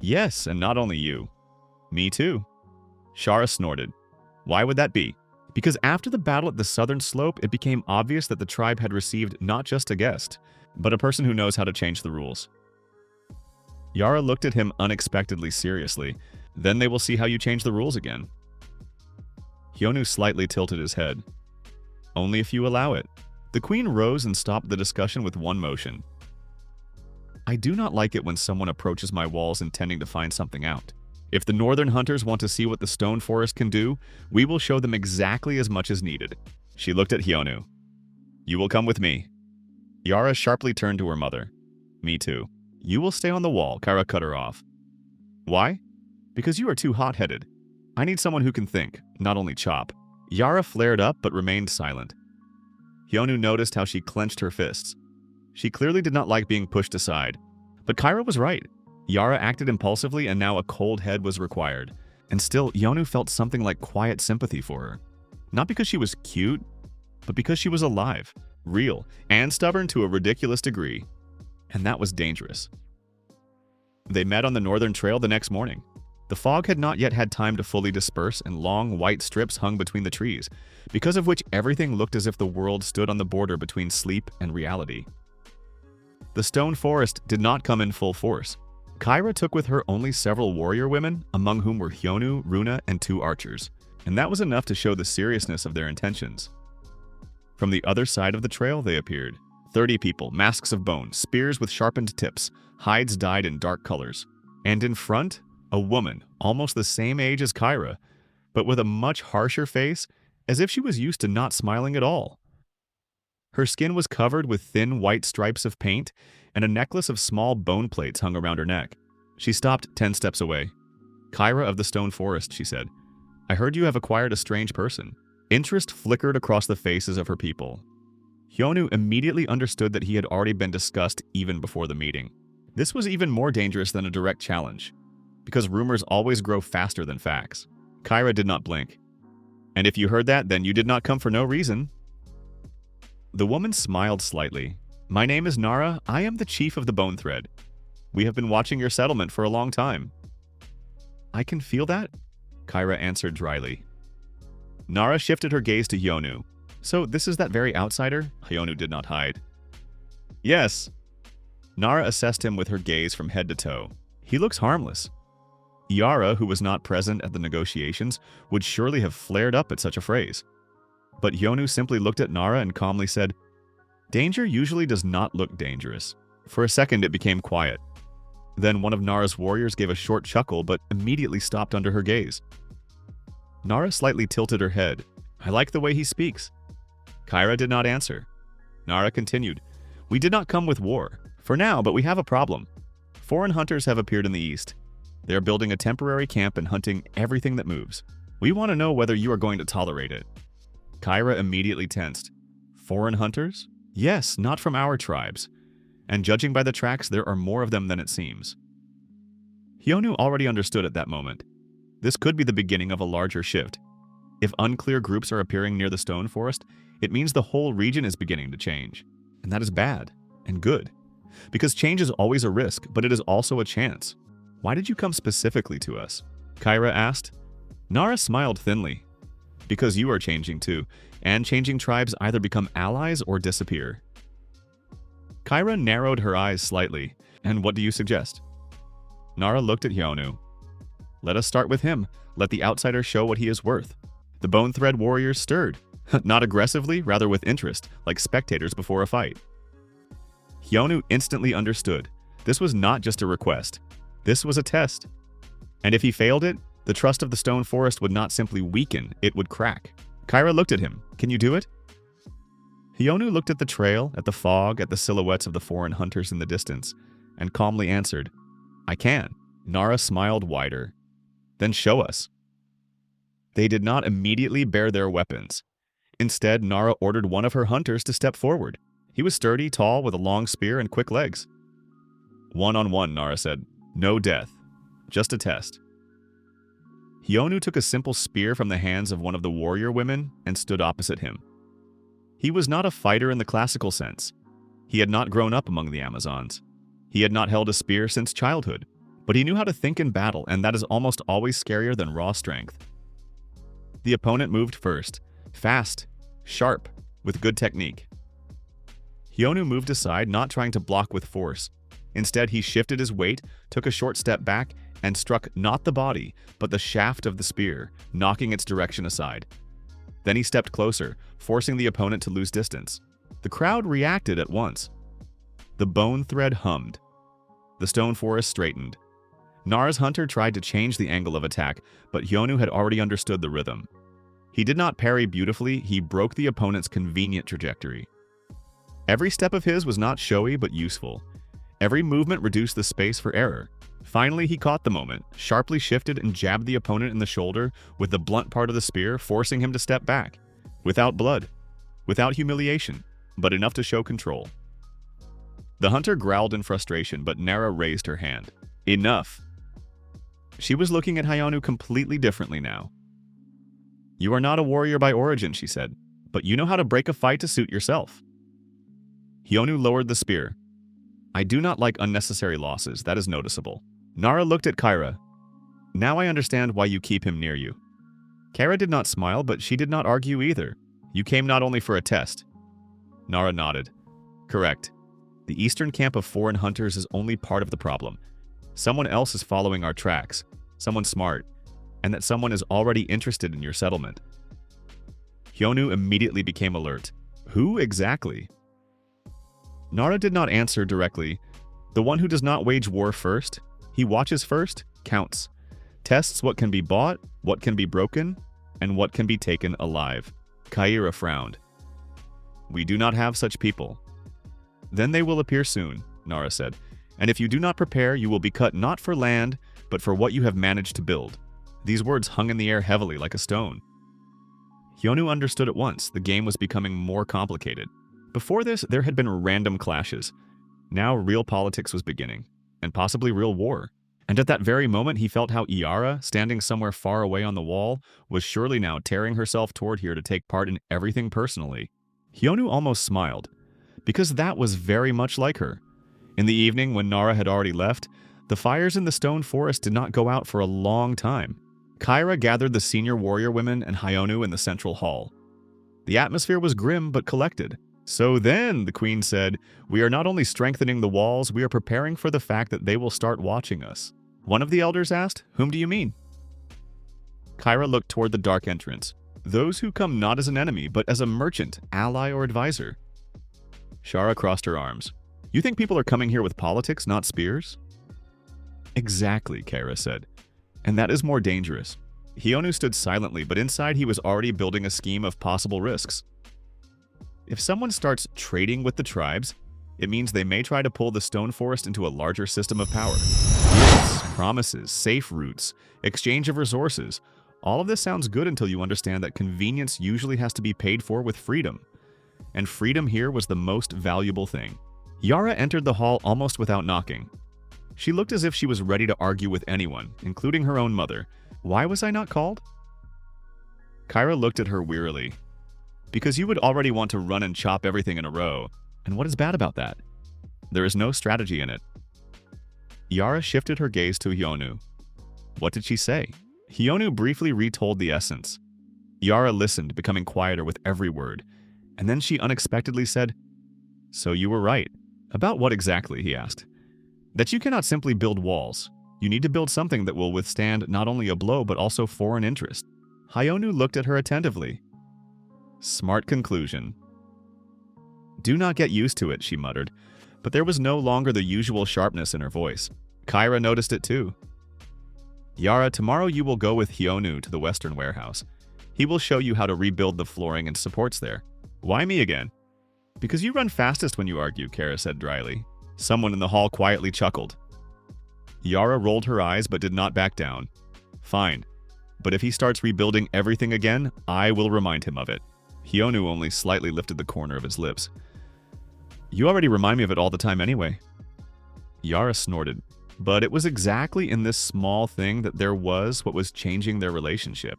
"Yes, and not only you." "Me too." Shara snorted. "Why would that be?" "Because after the battle at the southern slope, it became obvious that the tribe had received not just a guest, but a person who knows how to change the rules." Yara looked at him unexpectedly seriously. "Then they will see how you change the rules again." Hyonu slightly tilted his head. "Only if you allow it." The queen rose and stopped the discussion with one motion. "I do not like it when someone approaches my walls intending to find something out. If the northern hunters want to see what the stone forest can do, we will show them exactly as much as needed." She looked at Hyonu. "You will come with me." Yara sharply turned to her mother. "Me too." "You will stay on the wall," Kyra cut her off. "Why?" "Because you are too hot-headed. I need someone who can think, not only chop." Yara flared up but remained silent. Hyonu noticed how she clenched her fists. She clearly did not like being pushed aside. But Kyra was right. Yara acted impulsively and now a cold head was required. And still, Hyonu felt something like quiet sympathy for her. Not because she was cute, but because she was alive, real, and stubborn to a ridiculous degree. And that was dangerous. They met on the northern trail the next morning. The fog had not yet had time to fully disperse, and long white strips hung between the trees, because of which everything looked as if the world stood on the border between sleep and reality. The stone forest did not come in full force. Kyra took with her only several warrior women, among whom were Hyonu, Runa, and 2 archers, and that was enough to show the seriousness of their intentions. From the other side of the trail they appeared. 30 people, masks of bone, spears with sharpened tips, hides dyed in dark colors. And in front, a woman, almost the same age as Kyra, but with a much harsher face, as if she was used to not smiling at all. Her skin was covered with thin white stripes of paint, and a necklace of small bone plates hung around her neck. She stopped 10 steps away. "Kyra of the Stone Forest," she said. "I heard you have acquired a strange person." Interest flickered across the faces of her people. Hyonu immediately understood that he had already been discussed even before the meeting. This was even more dangerous than a direct challenge, because rumors always grow faster than facts. Kyra did not blink. "And if you heard that, then you did not come for no reason." The woman smiled slightly. "My name is Nara. I am the chief of the Bone Thread. We have been watching your settlement for a long time." "I can feel that," Kyra answered dryly. Nara shifted her gaze to Hyonu. "So this is that very outsider?" Hyonu did not hide. "Yes." Nara assessed him with her gaze from head to toe. "He looks harmless." Yara, who was not present at the negotiations, would surely have flared up at such a phrase. But Hyonu simply looked at Nara and calmly said, "Danger usually does not look dangerous." For a second it became quiet. Then one of Nara's warriors gave a short chuckle but immediately stopped under her gaze. Nara slightly tilted her head. "I like the way he speaks." Kyra did not answer. Nara continued, "We did not come with war, for now, but we have a problem. Foreign hunters have appeared in the east. They are building a temporary camp and hunting everything that moves. We want to know whether you are going to tolerate it." Kyra immediately tensed. "Foreign hunters?" "Yes, not from our tribes. And judging by the tracks, there are more of them than it seems." Hyonu already understood at that moment. This could be the beginning of a larger shift. If unclear groups are appearing near the stone forest, it means the whole region is beginning to change. And that is bad and good. Because change is always a risk, but it is also a chance. Why did you come specifically to us? Kyra asked. Nara smiled thinly. Because you are changing too, and changing tribes either become allies or disappear. Kyra narrowed her eyes slightly. And what do you suggest? Nara looked at Hyonu. Let us start with him. Let the outsider show what he is worth. The Bone Thread warriors stirred. Not aggressively, rather with interest, like spectators before a fight. Hyonu instantly understood. This was not just a request. This was a test. And if he failed it, the trust of the stone forest would not simply weaken, it would crack. Kyra looked at him. Can you do it? Hyonu looked at the trail, at the fog, at the silhouettes of the foreign hunters in the distance, and calmly answered, I can. Nara smiled wider. Then show us. They did not immediately bare their weapons. Instead, Nara ordered one of her hunters to step forward. He was sturdy, tall, with a long spear and quick legs. One-on-one, Nara said. No death. Just a test. Hyonu took a simple spear from the hands of one of the warrior women and stood opposite him. He was not a fighter in the classical sense. He had not grown up among the Amazons. He had not held a spear since childhood, but he knew how to think in battle, and that is almost always scarier than raw strength. The opponent moved first, fast, sharp, with good technique. Hyonu moved aside, not trying to block with force. Instead, he shifted his weight, took a short step back, and struck not the body, but the shaft of the spear, knocking its direction aside. Then he stepped closer, forcing the opponent to lose distance. The crowd reacted at once. The bone thread hummed. The stone forest straightened. Nara's hunter tried to change the angle of attack, but Hyonu had already understood the rhythm. He did not parry beautifully, he broke the opponent's convenient trajectory. Every step of his was not showy but useful. Every movement reduced the space for error. Finally, he caught the moment, sharply shifted and jabbed the opponent in the shoulder with the blunt part of the spear, forcing him to step back. Without blood, without humiliation, but enough to show control. The hunter growled in frustration, but Nara raised her hand. Enough. She was looking at Hyonu completely differently now. You are not a warrior by origin, she said, but you know how to break a fight to suit yourself. Hyonu lowered the spear. I do not like unnecessary losses, that is noticeable. Nara looked at Kyra. Now I understand why you keep him near you. Kyra did not smile, but she did not argue either. You came not only for a test. Nara nodded. Correct. The eastern camp of foreign hunters is only part of the problem. Someone else is following our tracks, someone smart, and that someone is already interested in your settlement. Hyonu immediately became alert. Who exactly? Nara did not answer directly. The one who does not wage war first, he watches first, counts. Tests what can be bought, what can be broken, and what can be taken alive. Kyra frowned. We do not have such people. Then they will appear soon, Nara said. And if you do not prepare, you will be cut not for land, but for what you have managed to build. These words hung in the air heavily like a stone. Hyonu understood at once. The game was becoming more complicated. Before this, there had been random clashes. Now real politics was beginning, and possibly real war. And at that very moment, he felt how Iara, standing somewhere far away on the wall, was surely now tearing herself toward here to take part in everything personally. Hyonu almost smiled, because that was very much like her. In the evening, when Nara had already left, the fires in the stone forest did not go out for a long time. Kyra gathered the senior warrior women and Hyonu in the central hall. The atmosphere was grim but collected. So then, the queen said, we are not only strengthening the walls, we are preparing for the fact that they will start watching us. One of the elders asked, whom do you mean? Kyra looked toward the dark entrance. Those who come not as an enemy, but as a merchant, ally, or advisor. Shara crossed her arms. You think people are coming here with politics, not spears? Exactly, Kyra said. And that is more dangerous. Hyonu stood silently, but inside he was already building a scheme of possible risks. If someone starts trading with the tribes, it means they may try to pull the stone forest into a larger system of power. Gifts, promises, safe routes, exchange of resources. All of this sounds good until you understand that convenience usually has to be paid for with freedom. And freedom here was the most valuable thing. Yara entered the hall almost without knocking. She looked as if she was ready to argue with anyone, including her own mother, Why was I not called? Kyra looked at her wearily. Because you would already want to run and chop everything in a row. And what is bad about that? There is no strategy in it. Yara shifted her gaze to Hyonu. What did she say? Hyonu briefly retold the essence. Yara listened, becoming quieter with every word. And then she unexpectedly said, "So you were right." "About what exactly?" he asked. "That you cannot simply build walls. You need to build something that will withstand not only a blow but also foreign interest." Hyonu looked at her attentively. Smart conclusion. "Do not get used to it," she muttered, but there was no longer the usual sharpness in her voice. Kyra noticed it too. "Yara, tomorrow you will go with Hyonu to the Western warehouse. He will show you how to rebuild the flooring and supports there." "Why me again?" "Because you run fastest when you argue," Kara said dryly. Someone in the hall quietly chuckled. Yara rolled her eyes but did not back down. "Fine. But if he starts rebuilding everything again, I will remind him of it." Hyonu only slightly lifted the corner of his lips. "You already remind me of it all the time anyway." Yara snorted. But it was exactly in this small thing that there was what was changing their relationship.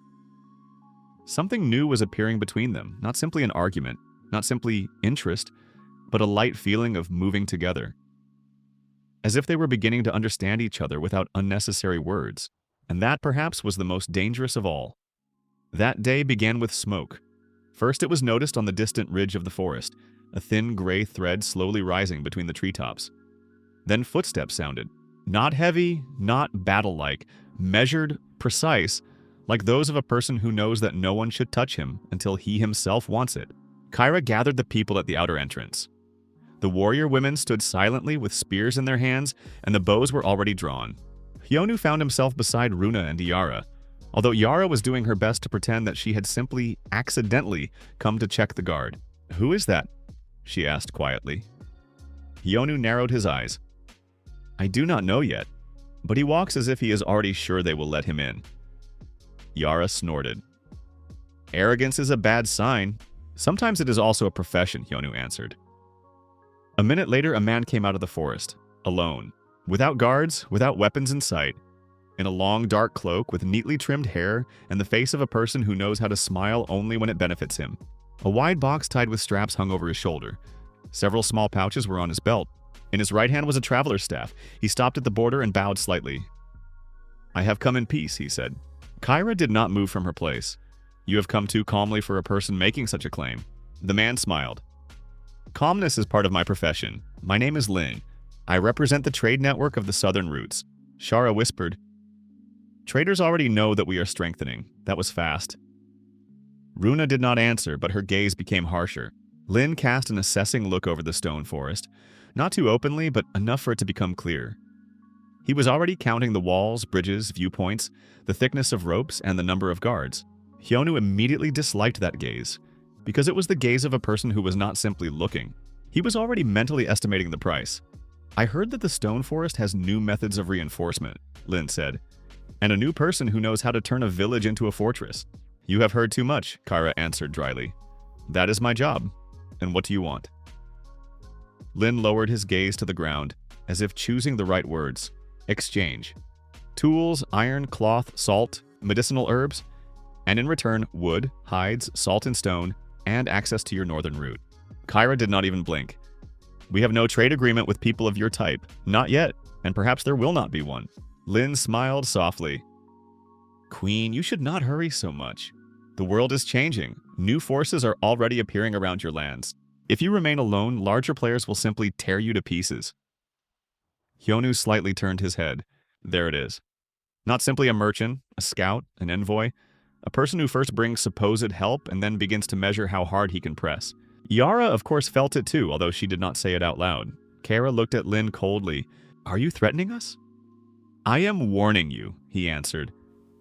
Something new was appearing between them, not simply an argument, not simply interest, but a light feeling of moving together. As if they were beginning to understand each other without unnecessary words, and that perhaps was the most dangerous of all. That day began with smoke. First it was noticed on the distant ridge of the forest, a thin gray thread slowly rising between the treetops. Then footsteps sounded. Not heavy, not battle-like, measured, precise, like those of a person who knows that no one should touch him until he himself wants it. Kyra gathered the people at the outer entrance. The warrior women stood silently with spears in their hands, and the bows were already drawn. Hyonu found himself beside Runa and Yara, although Yara was doing her best to pretend that she had simply, accidentally, come to check the guard. "Who is that?" she asked quietly. Hyonu narrowed his eyes. "I do not know yet, but he walks as if he is already sure they will let him in." Yara snorted. "Arrogance is a bad sign. Sometimes it is also a profession," Hyonu answered. A minute later, a man came out of the forest, alone, without guards, without weapons in sight, in a long dark cloak with neatly trimmed hair and the face of a person who knows how to smile only when it benefits him. A wide box tied with straps hung over his shoulder. Several small pouches were on his belt. In his right hand was a traveler's staff. He stopped at the border and bowed slightly. "I have come in peace," he said. Kyra did not move from her place. "You have come too calmly for a person making such a claim." The man smiled. "Calmness is part of my profession. My name is Lin. I represent the trade network of the southern routes." Shara whispered. "Traders already know that we are strengthening." That was fast. Runa did not answer, but her gaze became harsher. Lin cast an assessing look over the stone forest. Not too openly, but enough for it to become clear. He was already counting the walls, bridges, viewpoints, the thickness of ropes, and the number of guards. Hyonu immediately disliked that gaze, because it was the gaze of a person who was not simply looking. He was already mentally estimating the price. "I heard that the stone forest has new methods of reinforcement," Lin said, "and a new person who knows how to turn a village into a fortress." "You have heard too much," Kyra answered dryly. "That is my job. And what do you want?" Lin lowered his gaze to the ground, as if choosing the right words. "Exchange. Tools, iron, cloth, salt, medicinal herbs, and in return, wood, hides, salt and stone, and access to your northern route." Kyra did not even blink. "We have no trade agreement with people of your type. Not yet, and perhaps there will not be one." Lin smiled softly. "Queen, you should not hurry so much. The world is changing. New forces are already appearing around your lands. If you remain alone, larger players will simply tear you to pieces." Hyonu slightly turned his head. There it is. Not simply a merchant, a scout, an envoy, a person who first brings supposed help and then begins to measure how hard he can press. Yara, of course, felt it too, although she did not say it out loud. Kara looked at Lin coldly. "Are you threatening us?" "I am warning you," he answered.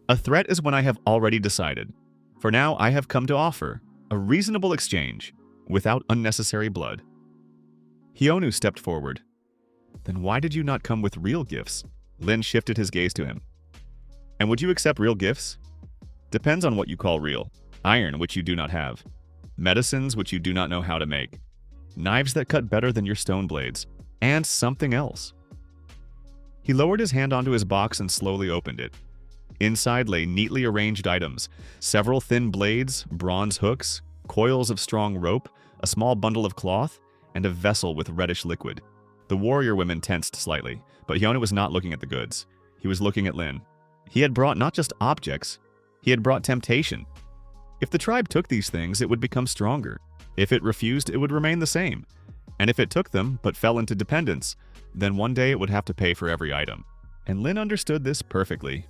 "A threat is when I have already decided. For now, I have come to offer a reasonable exchange, without unnecessary blood." Hyonu stepped forward. "Then why did you not come with real gifts?" Lin shifted his gaze to him. "And would you accept real gifts?" "Depends on what you call real. Iron, which you do not have. Medicines, which you do not know how to make. Knives that cut better than your stone blades. And something else." He lowered his hand onto his box and slowly opened it. Inside lay neatly arranged items, several thin blades, bronze hooks, coils of strong rope, a small bundle of cloth, and a vessel with reddish liquid. The warrior women tensed slightly, but Hyonu was not looking at the goods. He was looking at Lin. He had brought not just objects, he had brought temptation. If the tribe took these things, it would become stronger. If it refused, it would remain the same. And if it took them, but fell into dependence, then one day it would have to pay for every item. And Lin understood this perfectly.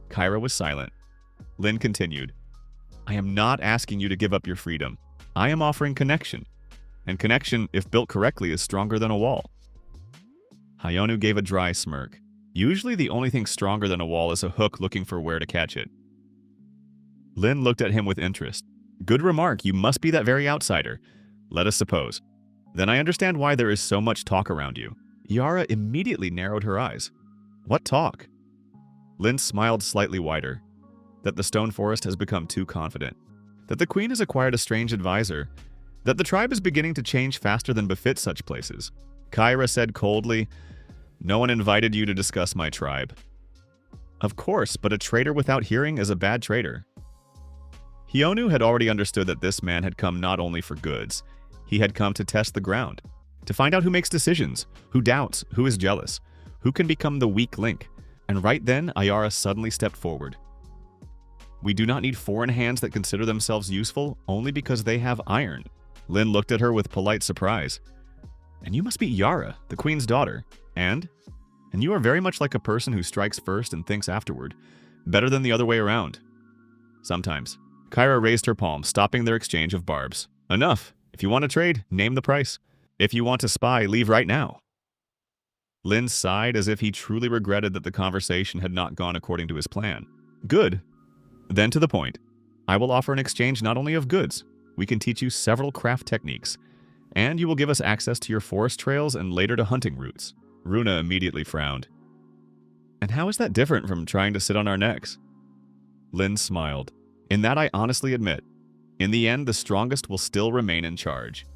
Kyra was silent. Lin continued, I am not asking you to give up your freedom. I am offering connection. And connection, if built correctly, is stronger than a wall. Hyonu gave a dry smirk. Usually the only thing stronger than a wall is a hook looking for where to catch it. Lin looked at him with interest. Good remark, you must be that very outsider. Let us suppose. Then I understand why there is so much talk around you. Yara immediately narrowed her eyes. What talk? Lin smiled slightly wider. That the stone forest has become too confident. That the queen has acquired a strange advisor. That the tribe is beginning to change faster than befits such places. Kyra said coldly, No one invited you to discuss my tribe. Of course, but a traitor without hearing is a bad traitor. Hyonu had already understood that this man had come not only for goods. He had come to test the ground. To find out who makes decisions, who doubts, who is jealous, who can become the weak link. And right then, Ayara suddenly stepped forward. We do not need foreign hands that consider themselves useful only because they have iron. Lin looked at her with polite surprise. And you must be Yara, the queen's daughter. And you are very much like a person who strikes first and thinks afterward. Better than the other way around. Sometimes. Kyra raised her palm, stopping their exchange of barbs. Enough. If you want to trade, name the price. If you want to spy, leave right now. Lin sighed as if he truly regretted that the conversation had not gone according to his plan. Good. Then to the point. I will offer an exchange not only of goods. We can teach you several craft techniques. And you will give us access to your forest trails and later to hunting routes. Runa immediately frowned. And how is that different from trying to sit on our necks? Lin smiled. In that I honestly admit. In the end, the strongest will still remain in charge.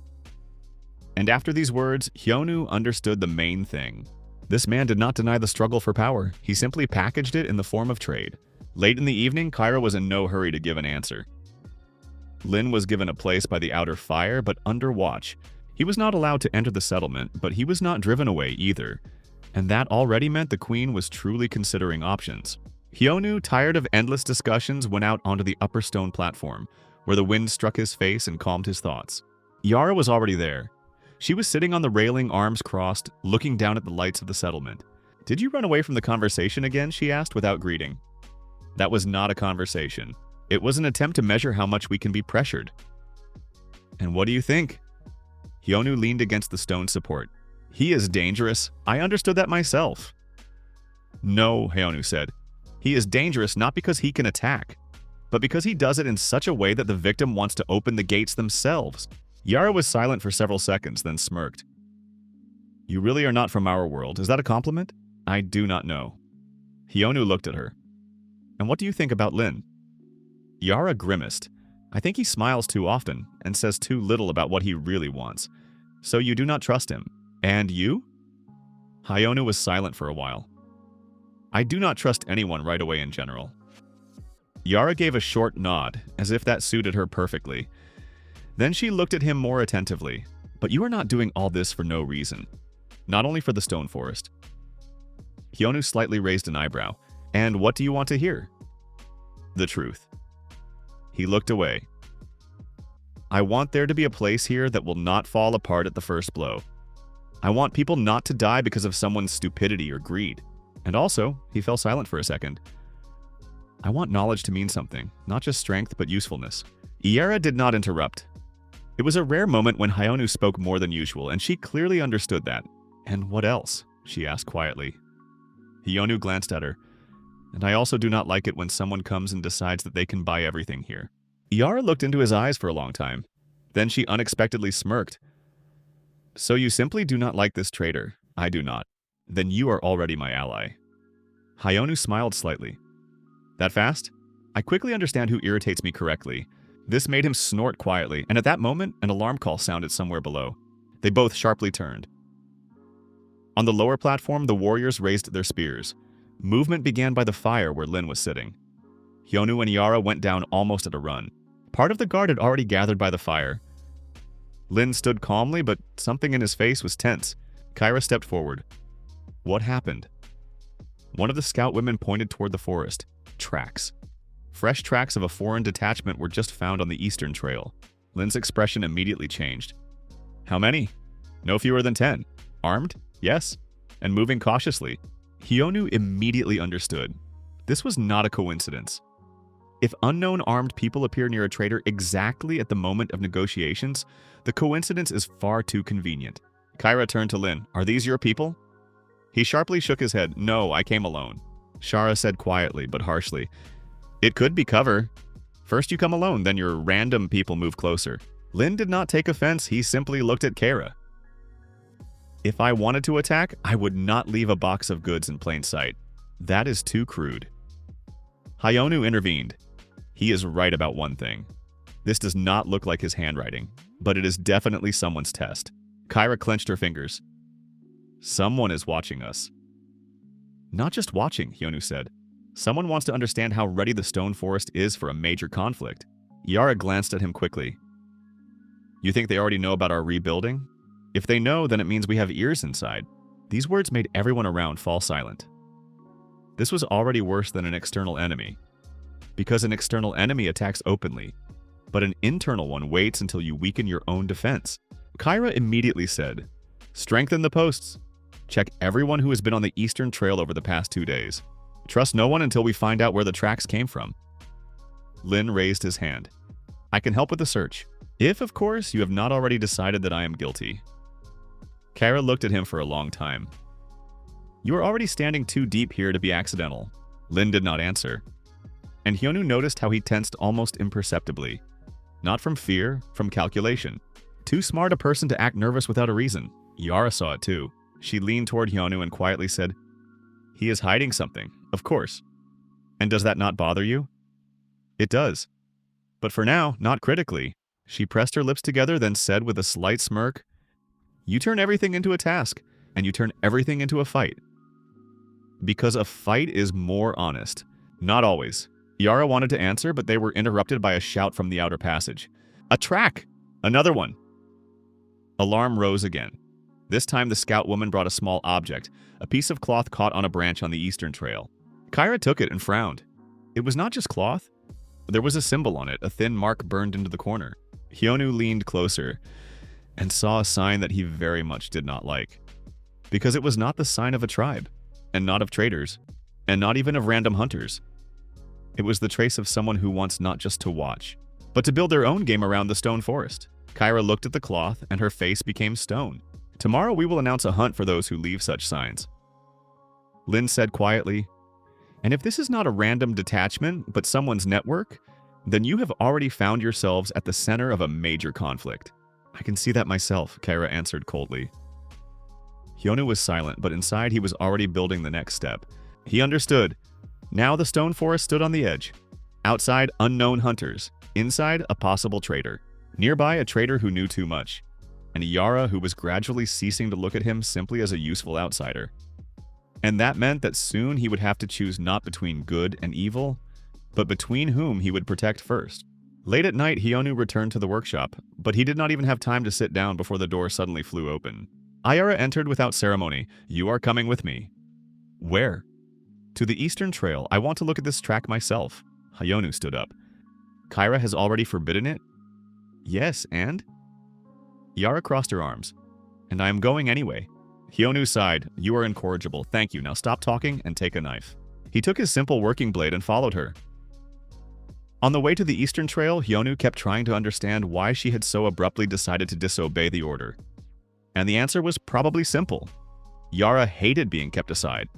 And after these words, Hyonu understood the main thing. This man did not deny the struggle for power. He simply packaged it in the form of trade. Late in the evening, Kyra was in no hurry to give an answer. Lin was given a place by the outer fire, but under watch. He was not allowed to enter the settlement, but he was not driven away either. And that already meant the queen was truly considering options. Hyonu, tired of endless discussions, went out onto the upper stone platform, where the wind struck his face and calmed his thoughts. Yara was already there. She was sitting on the railing, arms crossed, looking down at the lights of the settlement. Did you run away from the conversation again? She asked without greeting. That was not a conversation. It was an attempt to measure how much we can be pressured. And what do you think? Hyonu leaned against the stone support. He is dangerous. I understood that myself. No, Hyonu said. He is dangerous not because he can attack, but because he does it in such a way that the victim wants to open the gates themselves. Yara was silent for several seconds, then smirked. You really are not from our world. Is that a compliment? I do not know. Hyonu looked at her. And what do you think about Lin? Yara grimaced. I think he smiles too often and says too little about what he really wants. So you do not trust him. And you? Hyonu was silent for a while. I do not trust anyone right away in general. Yara gave a short nod, as if that suited her perfectly. Then she looked at him more attentively. But you are not doing all this for no reason. Not only for the stone forest. Hyonu slightly raised an eyebrow. And what do you want to hear? The truth. He looked away. I want there to be a place here that will not fall apart at the first blow. I want people not to die because of someone's stupidity or greed. And also, he fell silent for a second. I want knowledge to mean something, not just strength, but usefulness. Yara did not interrupt. It was a rare moment when Hyonu spoke more than usual, and she clearly understood that. And what else? She asked quietly. Hyonu glanced at her. And I also do not like it when someone comes and decides that they can buy everything here. Yara looked into his eyes for a long time. Then she unexpectedly smirked. So you simply do not like this traitor? I do not. Then you are already my ally. Hyonu smiled slightly. That fast? I quickly understand who irritates me correctly. This made him snort quietly, and at that moment, an alarm call sounded somewhere below. They both sharply turned. On the lower platform, the warriors raised their spears. Movement began by the fire where Lin was sitting. Hyonu and Yara went down almost at a run. Part of the guard had already gathered by the fire. Lin stood calmly, but something in his face was tense. Kyra stepped forward. What happened? One of the scout women pointed toward the forest. Tracks. Fresh tracks of a foreign detachment were just found on the eastern trail. Lin's expression immediately changed. How many? No fewer than 10. Armed? Yes. And moving cautiously. Hyonu immediately understood. This was not a coincidence. If unknown armed people appear near a trader exactly at the moment of negotiations, the coincidence is far too convenient. Kyra turned to Lin. Are these your people? He sharply shook his head. No, I came alone. Shara said quietly but harshly. It could be cover. First you come alone, then your random people move closer. Lin did not take offense, he simply looked at Kyra. If I wanted to attack, I would not leave a box of goods in plain sight. That is too crude. Hyonu intervened. He is right about one thing. This does not look like his handwriting, but it is definitely someone's test. Kyra clenched her fingers. Someone is watching us. Not just watching, Hyonu said. Someone wants to understand how ready the stone forest is for a major conflict. Yara glanced at him quickly. You think they already know about our rebuilding? If they know, then it means we have ears inside. These words made everyone around fall silent. This was already worse than an external enemy, because an external enemy attacks openly, but an internal one waits until you weaken your own defense. Kyra immediately said, strengthen the posts. Check everyone who has been on the Eastern Trail over the past 2 days. Trust no one until we find out where the tracks came from. Lin raised his hand. I can help with the search. If, of course, you have not already decided that I am guilty. Kyra looked at him for a long time. You are already standing too deep here to be accidental. Lin did not answer. And Hyonu noticed how he tensed almost imperceptibly. Not from fear, from calculation. Too smart a person to act nervous without a reason. Yara saw it too. She leaned toward Hyonu and quietly said, he is hiding something, of course. And does that not bother you? It does. But for now, not critically. She pressed her lips together, then said with a slight smirk, you turn everything into a task, and you turn everything into a fight. Because a fight is more honest. Not always. Yara wanted to answer, but they were interrupted by a shout from the outer passage. A track! Another one! Alarm rose again. This time the scout woman brought a small object, a piece of cloth caught on a branch on the eastern trail. Kyra took it and frowned. It was not just cloth. There was a symbol on it, a thin mark burned into the corner. Hyonu leaned closer and saw a sign that he very much did not like. Because it was not the sign of a tribe, and not of traders, and not even of random hunters. It was the trace of someone who wants not just to watch, but to build their own game around the stone forest. Kyra looked at the cloth, and her face became stone. Tomorrow we will announce a hunt for those who leave such signs. Lin said quietly, and if this is not a random detachment, but someone's network, then you have already found yourselves at the center of a major conflict. I can see that myself, Kyra answered coldly. Hyonu was silent, but inside he was already building the next step. He understood. Now the stone forest stood on the edge. Outside, unknown hunters. Inside, a possible traitor. Nearby, a traitor who knew too much. And Yara who was gradually ceasing to look at him simply as a useful outsider. And that meant that soon he would have to choose not between good and evil, but between whom he would protect first. Late at night, Hyonu returned to the workshop, but he did not even have time to sit down before the door suddenly flew open. Ayara entered without ceremony. You are coming with me. Where? To the Eastern Trail. I want to look at this track myself. Hyonu stood up. Kyra has already forbidden it? Yes, and? Yara crossed her arms. And I am going anyway. Hyonu sighed. You are incorrigible. Thank you. Now stop talking and take a knife. He took his simple working blade and followed her. On the way to the Eastern Trail, Hyonu kept trying to understand why she had so abruptly decided to disobey the order. And the answer was probably simple. Yara hated being kept aside.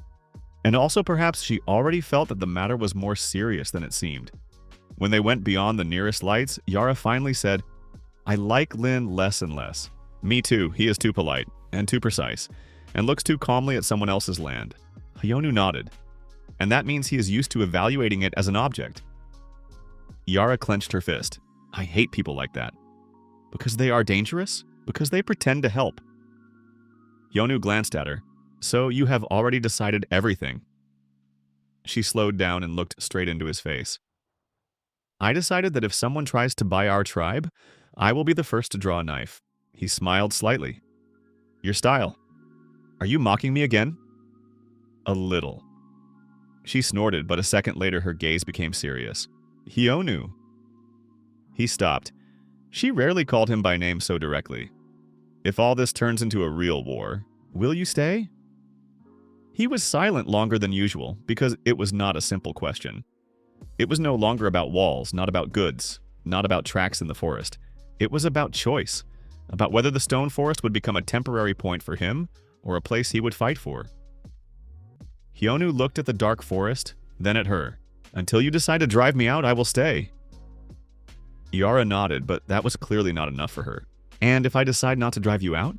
And also perhaps she already felt that the matter was more serious than it seemed. When they went beyond the nearest lights, Yara finally said, I like Lin less and less. Me too, he is too polite, and too precise, and looks too calmly at someone else's land. Hyonu nodded. And that means he is used to evaluating it as an object. Yara clenched her fist. I hate people like that. Because they are dangerous? Because they pretend to help. Hyonu glanced at her. So you have already decided everything. She slowed down and looked straight into his face. I decided that if someone tries to buy our tribe, I will be the first to draw a knife. He smiled slightly. Your style. Are you mocking me again? A little. She snorted, but a second later her gaze became serious. Hyonu. He stopped. She rarely called him by name so directly. If all this turns into a real war, will you stay? He was silent longer than usual, because it was not a simple question. It was no longer about walls, not about goods, not about tracks in the forest. It was about choice, about whether the stone forest would become a temporary point for him, or a place he would fight for. Hyonu looked at the dark forest, then at her. Until you decide to drive me out, I will stay. Yara nodded, but that was clearly not enough for her. And if I decide not to drive you out?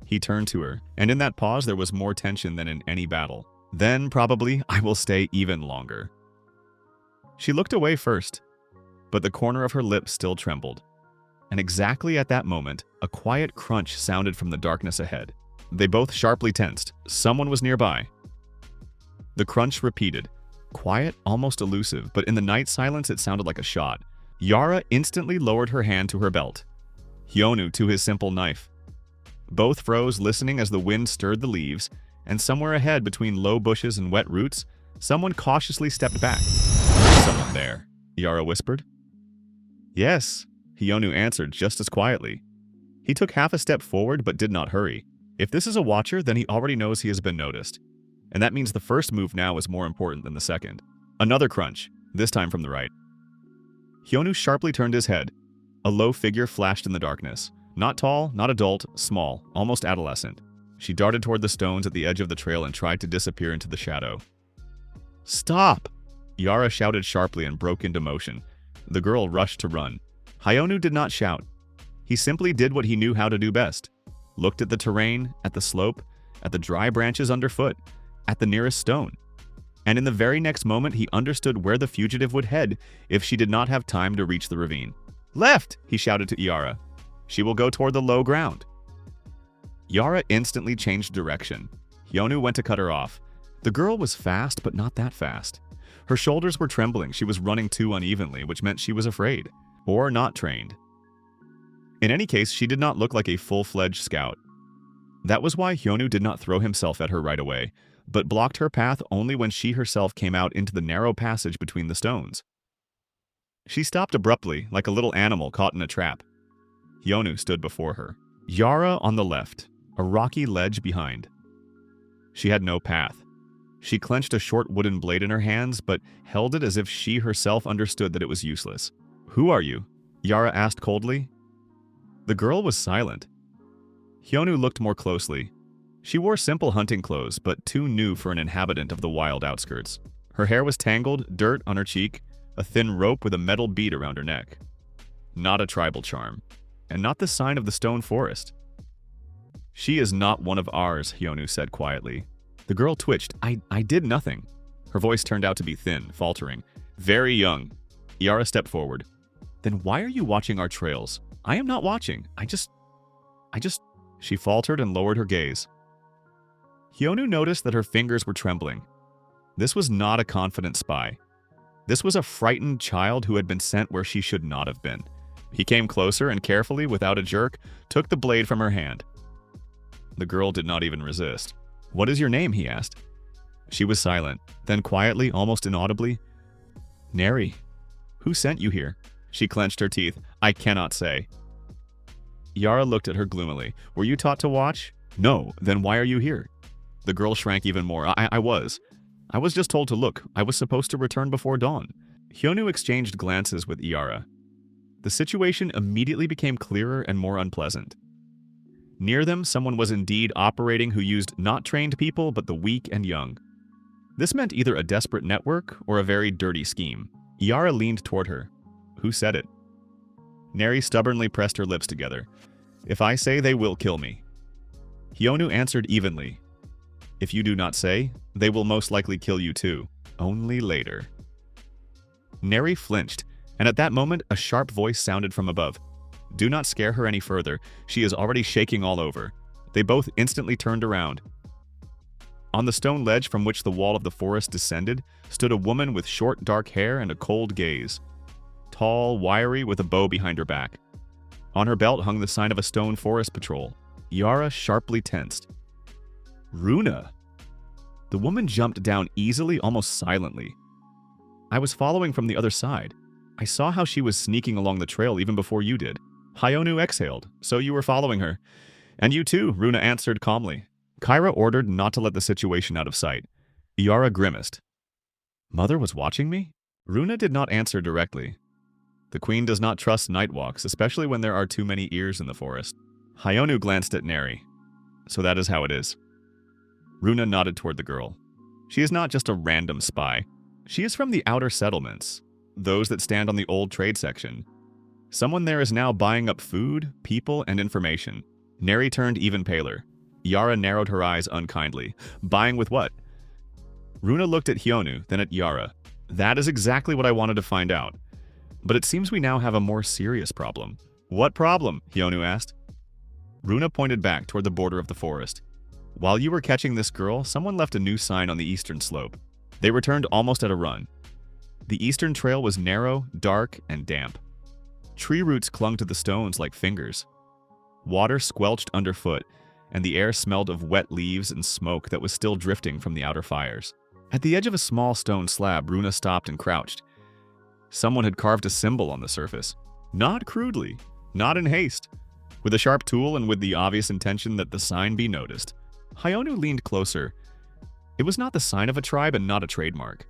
He turned to her, and in that pause there was more tension than in any battle. Then, probably, I will stay even longer. She looked away first, but the corner of her lips still trembled. And exactly at that moment, a quiet crunch sounded from the darkness ahead. They both sharply tensed. Someone was nearby. The crunch repeated. Quiet, almost elusive, but in the night silence it sounded like a shot. Yara instantly lowered her hand to her belt. Hyonu to his simple knife. Both froze, listening as the wind stirred the leaves, and somewhere ahead between low bushes and wet roots, someone cautiously stepped back. Someone there, Yara whispered. Yes, Hyonu answered just as quietly. He took half a step forward but did not hurry. If this is a watcher, then he already knows he has been noticed. And that means the first move now is more important than the second. Another crunch, this time from the right. Hyonu sharply turned his head. A low figure flashed in the darkness. Not tall, not adult, small, almost adolescent. She darted toward the stones at the edge of the trail and tried to disappear into the shadow. Stop! Yara shouted sharply and broke into motion. The girl rushed to run. Hyonu did not shout. He simply did what he knew how to do best. Looked at the terrain, at the slope, at the dry branches underfoot, at the nearest stone. And in the very next moment he understood where the fugitive would head if she did not have time to reach the ravine. Left! He shouted to Yara. She will go toward the low ground. Yara instantly changed direction. Hyonu went to cut her off. The girl was fast, but not that fast. Her shoulders were trembling. She was running too unevenly, which meant she was afraid. Or not trained. In any case, she did not look like a full-fledged scout. That was why Hyonu did not throw himself at her right away, but blocked her path only when she herself came out into the narrow passage between the stones. She stopped abruptly, like a little animal caught in a trap. Hyonu stood before her. Yara on the left, a rocky ledge behind. She had no path. She clenched a short wooden blade in her hands, but held it as if she herself understood that it was useless. Who are you? Yara asked coldly. The girl was silent. Hyonu looked more closely. She wore simple hunting clothes, but too new for an inhabitant of the wild outskirts. Her hair was tangled, dirt on her cheek, a thin rope with a metal bead around her neck. Not a tribal charm, and not the sign of the stone forest. She is not one of ours, Hyonu said quietly. The girl twitched. I did nothing. Her voice turned out to be thin, faltering. Very young. Yara stepped forward. Then why are you watching our trails? I am not watching. I just... She faltered and lowered her gaze. Hyonu noticed that her fingers were trembling. This was not a confident spy. This was a frightened child who had been sent where she should not have been. He came closer and carefully, without a jerk, took the blade from her hand. The girl did not even resist. What is your name? He asked. She was silent. Then quietly, almost inaudibly, Neri. Who sent you here? She clenched her teeth. I cannot say. Yara looked at her gloomily. Were you taught to watch? No. Then why are you here? The girl shrank even more. I was just told to look. I was supposed to return before dawn. Hyonu exchanged glances with Yara. The situation immediately became clearer and more unpleasant. Near them, someone was indeed operating who used not trained people, but the weak and young. This meant either a desperate network or a very dirty scheme. Yara leaned toward her. Who said it? Neri stubbornly pressed her lips together. If I say, they will kill me. Hyonu answered evenly. If you do not say, they will most likely kill you too. Only later. Neri flinched, and at that moment a sharp voice sounded from above. Do not scare her any further. She is already shaking all over. They both instantly turned around. On the stone ledge from which the wall of the forest descended stood a woman with short dark hair and a cold gaze. Tall, wiry, with a bow behind her back. On her belt hung the sign of a stone forest patrol. Yara sharply tensed. Runa! The woman jumped down easily, almost silently. I was following from the other side. I saw how she was sneaking along the trail even before you did. Hyonu exhaled, so you were following her. And you too, Runa answered calmly. Kyra ordered not to let the situation out of sight. Yara grimaced. Mother was watching me? Runa did not answer directly. The queen does not trust night walks, especially when there are too many ears in the forest. Hyonu glanced at Neri. So that is how it is. Runa nodded toward the girl. She is not just a random spy. She is from the outer settlements, those that stand on the old trade section. Someone there is now buying up food, people, and information. Neri turned even paler. Yara narrowed her eyes unkindly. Buying with what? Runa looked at Hyonu, then at Yara. That is exactly what I wanted to find out. But it seems we now have a more serious problem. What problem? Hyonu asked. Runa pointed back toward the border of the forest. While you were catching this girl, someone left a new sign on the eastern slope. They returned almost at a run. The eastern trail was narrow, dark, and damp. Tree roots clung to the stones like fingers. Water squelched underfoot, and the air smelled of wet leaves and smoke that was still drifting from the outer fires. At the edge of a small stone slab, Runa stopped and crouched. Someone had carved a symbol on the surface. Not crudely, not in haste, with a sharp tool and with the obvious intention that the sign be noticed. Hyonu leaned closer. It was not the sign of a tribe and not a trademark.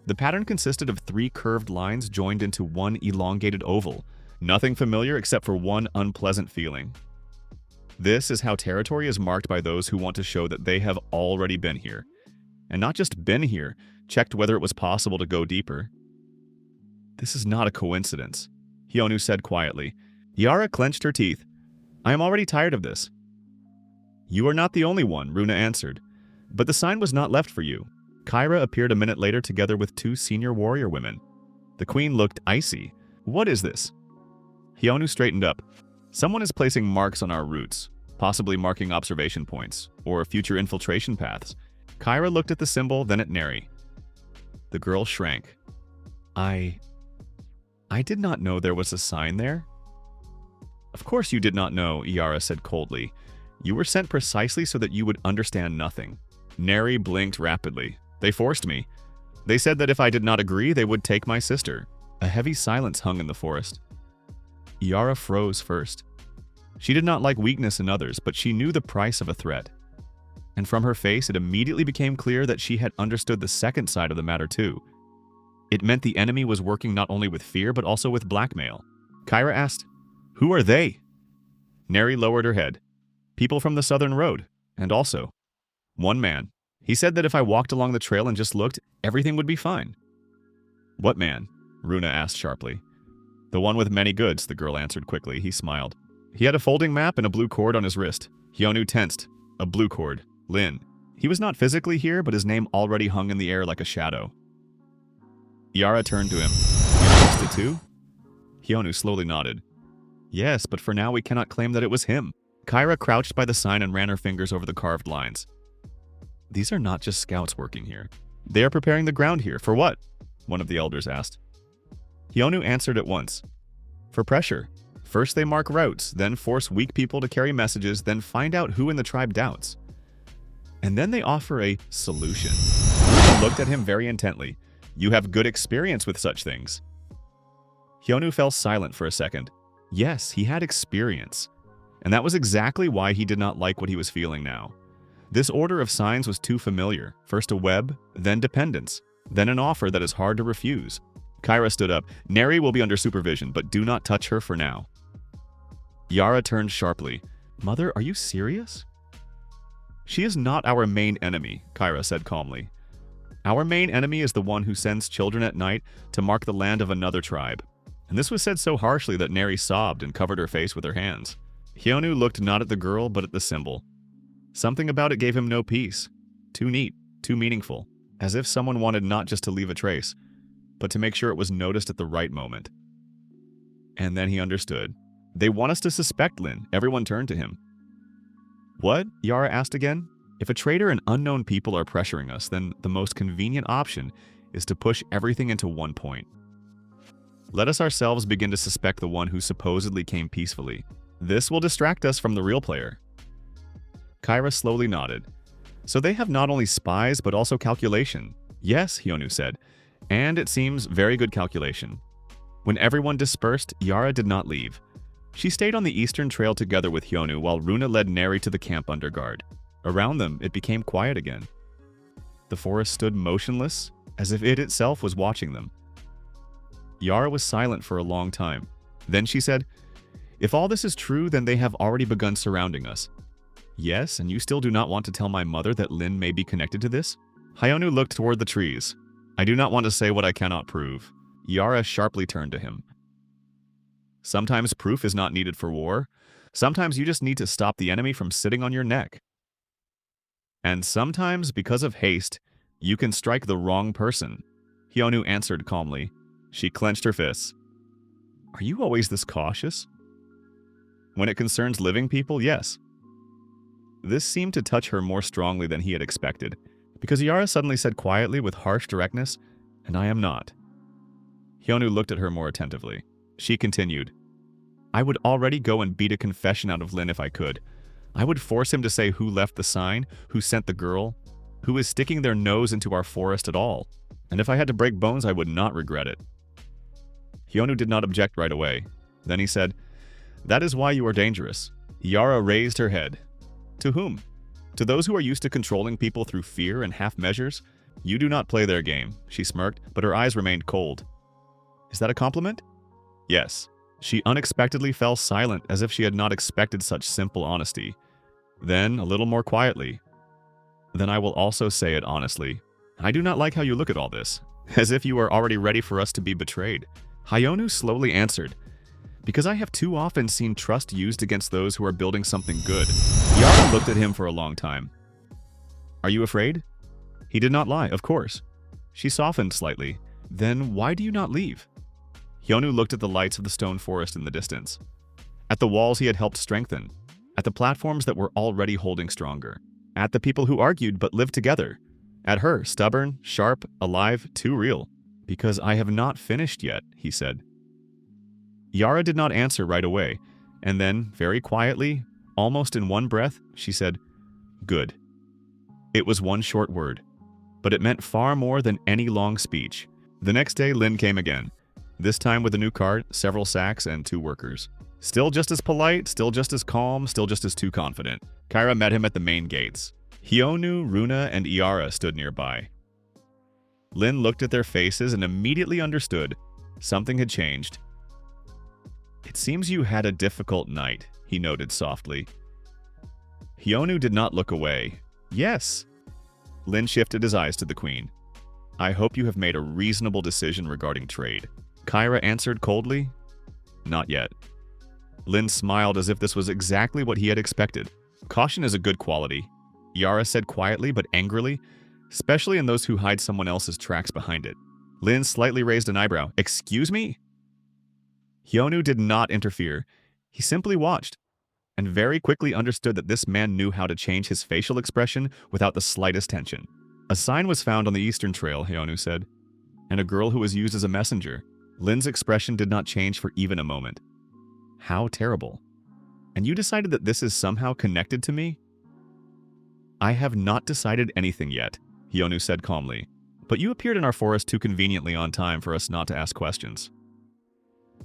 The pattern consisted of 3 curved lines joined into one elongated oval. Nothing familiar except for one unpleasant feeling. This is how territory is marked by those who want to show that they have already been here. And not just been here, checked whether it was possible to go deeper. This is not a coincidence, Hyonu said quietly. Yara clenched her teeth. I am already tired of this. You are not the only one, Runa answered. But the sign was not left for you. Kyra appeared a minute later together with 2 senior warrior women. The queen looked icy. What is this? Hyonu straightened up. Someone is placing marks on our routes, possibly marking observation points, or future infiltration paths. Kyra looked at the symbol, then at Neri. The girl shrank. I did not know there was a sign there. Of course you did not know, Yara said coldly. You were sent precisely so that you would understand nothing. Neri blinked rapidly. They forced me. They said that if I did not agree, they would take my sister. A heavy silence hung in the forest. Yara froze first. She did not like weakness in others, but she knew the price of a threat. And from her face, it immediately became clear that she had understood the second side of the matter too. It meant the enemy was working not only with fear, but also with blackmail. Kyra asked, Who are they? Neri lowered her head. People from the southern road, and also one man. He said that if I walked along the trail and just looked, everything would be fine. What man? Runa asked sharply. The one with many goods, the girl answered quickly. He smiled. He had a folding map and a blue cord on his wrist. Hyonu tensed. A blue cord. Lin. He was not physically here, but his name already hung in the air like a shadow. Yara turned to him. You noticed it too? Hyonu slowly nodded. Yes, but for now we cannot claim that it was him. Kyra crouched by the sign and ran her fingers over the carved lines. These are not just scouts working here. They are preparing the ground here. For what? One of the elders asked. Hyonu answered at once. For pressure. First they mark routes, then force weak people to carry messages, then find out who in the tribe doubts. And then they offer a solution. Runa looked at him very intently. You have good experience with such things. Hyonu fell silent for a second. Yes, he had experience. And that was exactly why he did not like what he was feeling now. This order of signs was too familiar. First a web, then dependence, then an offer that is hard to refuse. Kyra stood up. Neri will be under supervision, but do not touch her for now. Yara turned sharply. Mother, are you serious? She is not our main enemy, Kyra said calmly. Our main enemy is the one who sends children at night to mark the land of another tribe. And this was said so harshly that Neri sobbed and covered her face with her hands. Hyonu looked not at the girl, but at the symbol. Something about it gave him no peace. Too neat, too meaningful, as if someone wanted not just to leave a trace, but to make sure it was noticed at the right moment. And then he understood. They want us to suspect Lin. Everyone turned to him. What? Yara asked again. If a traitor and unknown people are pressuring us, then the most convenient option is to push everything into one point. Let us ourselves begin to suspect the one who supposedly came peacefully. This will distract us from the real player. Kyra slowly nodded. So they have not only spies, but also calculation. Yes, Hyonu said, and it seems very good calculation. When everyone dispersed, Yara did not leave. She stayed on the eastern trail together with Hyonu while Runa led Neri to the camp under guard. Around them, it became quiet again. The forest stood motionless, as if it itself was watching them. Yara was silent for a long time. Then she said, "If all this is true, then they have already begun surrounding us." "Yes, and you still do not want to tell my mother that Lin may be connected to this?" Hyonu looked toward the trees. "I do not want to say what I cannot prove." Yara sharply turned to him. "Sometimes proof is not needed for war. Sometimes you just need to stop the enemy from sitting on your neck. And sometimes, because of haste, you can strike the wrong person," Hyonu answered calmly. She clenched her fists. "Are you always this cautious?" "When it concerns living people, yes." This seemed to touch her more strongly than he had expected, because Yara suddenly said quietly with harsh directness, "And I am not." Hyonu looked at her more attentively. She continued, "I would already go and beat a confession out of Lin if I could. I would force him to say who left the sign, who sent the girl, who is sticking their nose into our forest at all. And if I had to break bones, I would not regret it." Hyonu did not object right away. Then he said, "That is why you are dangerous." Yara raised her head. "To whom? To those who are used to controlling people through fear and half measures? You do not play their game," she smirked, but her eyes remained cold. "Is that a compliment?" "Yes." She unexpectedly fell silent, as if she had not expected such simple honesty. Then, a little more quietly, "Then I will also say it honestly. I do not like how you look at all this, as if you are already ready for us to be betrayed." Hyonu slowly answered, "Because I have too often seen trust used against those who are building something good." Yara looked at him for a long time. "Are you afraid?" He did not lie, of course. She softened slightly. "Then why do you not leave?" Hyonu looked at the lights of the stone forest in the distance, at the walls he had helped strengthen, at the platforms that were already holding stronger, at the people who argued but lived together, at her, stubborn, sharp, alive, too real. "Because I have not finished yet," he said. Yara did not answer right away, and then, very quietly, almost in one breath, she said, "Good." It was one short word, but it meant far more than any long speech. The next day, Lin came again, this time with a new cart, several sacks, and 2 workers. Still just as polite, still just as calm, still just as too confident. Kyra met him at the main gates. Hyonu, Runa, and Yara stood nearby. Lin looked at their faces and immediately understood. Something had changed. "It seems you had a difficult night," he noted softly. Hyonu did not look away. "Yes." Lin shifted his eyes to the queen. "I hope you have made a reasonable decision regarding trade." Kyra answered coldly, "Not yet." Lin smiled as if this was exactly what he had expected. "Caution is a good quality," Yara said quietly but angrily, especially in those who hide someone else's tracks behind it. Lin slightly raised an eyebrow. "Excuse me?" Hyonu did not interfere. He simply watched, and very quickly understood that this man knew how to change his facial expression without the slightest tension. "A sign was found on the eastern trail," Hyonu said, "and a girl who was used as a messenger." Lin's expression did not change for even a moment. "How terrible. And you decided that this is somehow connected to me?" "I have not decided anything yet," Hyonu said calmly, "but you appeared in our forest too conveniently on time for us not to ask questions."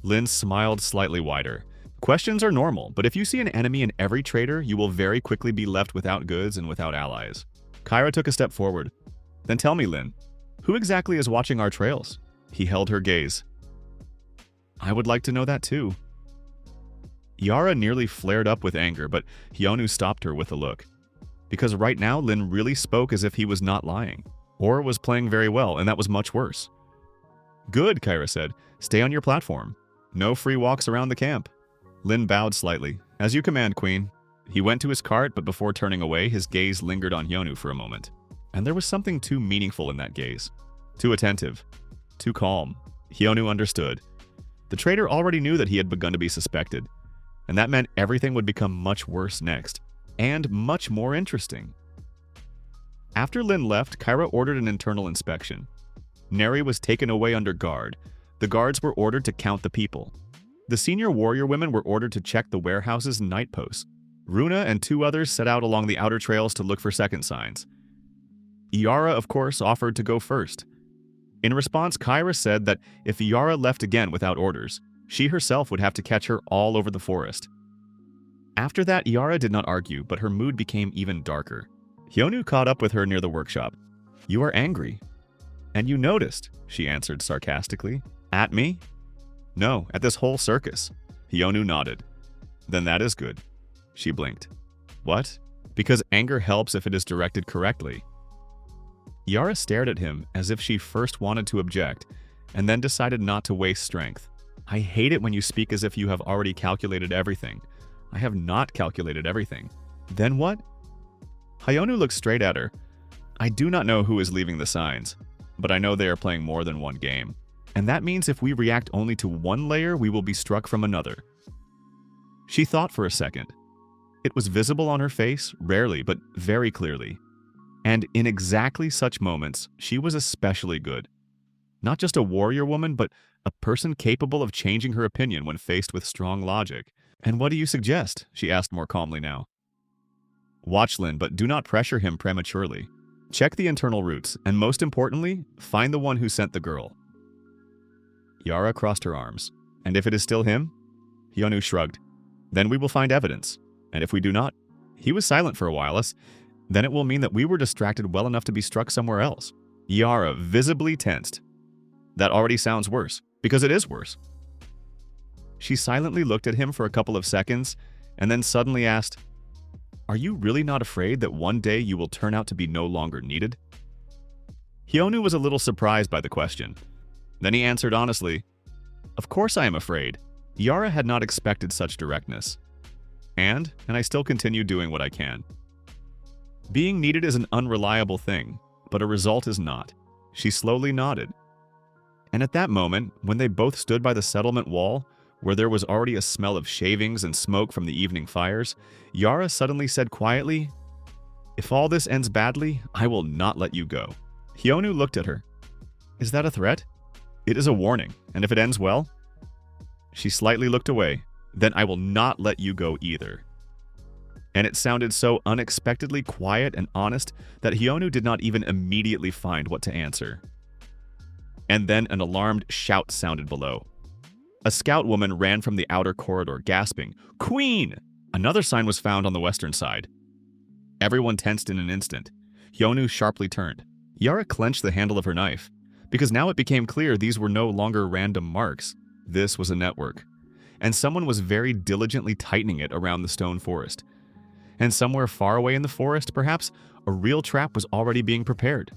Lin smiled slightly wider. "Questions are normal, but if you see an enemy in every trader, you will very quickly be left without goods and without allies." Kyra took a step forward. "Then tell me, Lin, who exactly is watching our trails?" He held her gaze. "I would like to know that too." Yara nearly flared up with anger, but Hyonu stopped her with a look. Because right now, Lin really spoke as if he was not lying, or was playing very well, and that was much worse. "Good," Kyra said. "Stay on your platform. No free walks around the camp." Lin bowed slightly. "As you command, Queen." He went to his cart, but before turning away, his gaze lingered on Hyonu for a moment. And there was something too meaningful in that gaze. Too attentive. Too calm. Hyonu understood. The traitor already knew that he had begun to be suspected, and that meant everything would become much worse next, and much more interesting. After Lin left, Kyra ordered an internal inspection. Neri was taken away under guard. The guards were ordered to count the people. The senior warrior women were ordered to check the warehouses and night posts. Runa and 2 others set out along the outer trails to look for second signs. Yara, of course, offered to go first. In response, Kyra said that if Yara left again without orders, she herself would have to catch her all over the forest. After that, Yara did not argue, but her mood became even darker. Hyonu caught up with her near the workshop. "You are angry." "And you noticed," she answered sarcastically. "At me?" "No, at this whole circus." Hyonu nodded. "Then that is good." She blinked. "What?" "Because anger helps if it is directed correctly." Yara stared at him as if she first wanted to object, and then decided not to waste strength. "I hate it when you speak as if you have already calculated everything." "I have not calculated everything." "Then what?" Hyonu looked straight at her. "I do not know who is leaving the signs, but I know they are playing more than one game. And that means if we react only to one layer, we will be struck from another." She thought for a second. It was visible on her face, rarely, but very clearly. And in exactly such moments, she was especially good. Not just a warrior woman, but a person capable of changing her opinion when faced with strong logic. "And what do you suggest?" she asked more calmly now. "Watch Lin, but do not pressure him prematurely. Check the internal routes, and most importantly, find the one who sent the girl." Yara crossed her arms. "And if it is still him?" Hyonu shrugged. "Then we will find evidence. And if we do not?" He was silent for a while. "Then it will mean that we were distracted well enough to be struck somewhere else." Yara visibly tensed. "That already sounds worse, because it is worse." She silently looked at him for a couple of seconds, and then suddenly asked, "Are you really not afraid that one day you will turn out to be no longer needed?" Hyonu was a little surprised by the question. Then he answered honestly, "Of course I am afraid." Yara had not expected such directness. And I still continue doing what I can. Being needed is an unreliable thing, but a result is not. She slowly nodded. And at that moment, when they both stood by the settlement wall, where there was already a smell of shavings and smoke from the evening fires, Yara suddenly said quietly, "If all this ends badly, I will not let you go." Hyonu looked at her. "Is that a threat?" "It is a warning, and if it ends well?" She slightly looked away. "Then I will not let you go either." And it sounded so unexpectedly quiet and honest that Hyonu did not even immediately find what to answer. And then an alarmed shout sounded below. A scout woman ran from the outer corridor, gasping, "Queen!" Another sign was found on the western side. Everyone tensed in an instant. Hyonu sharply turned. Yara clenched the handle of her knife, because now it became clear these were no longer random marks. This was a network. And someone was very diligently tightening it around the stone forest. And somewhere far away in the forest, perhaps, a real trap was already being prepared.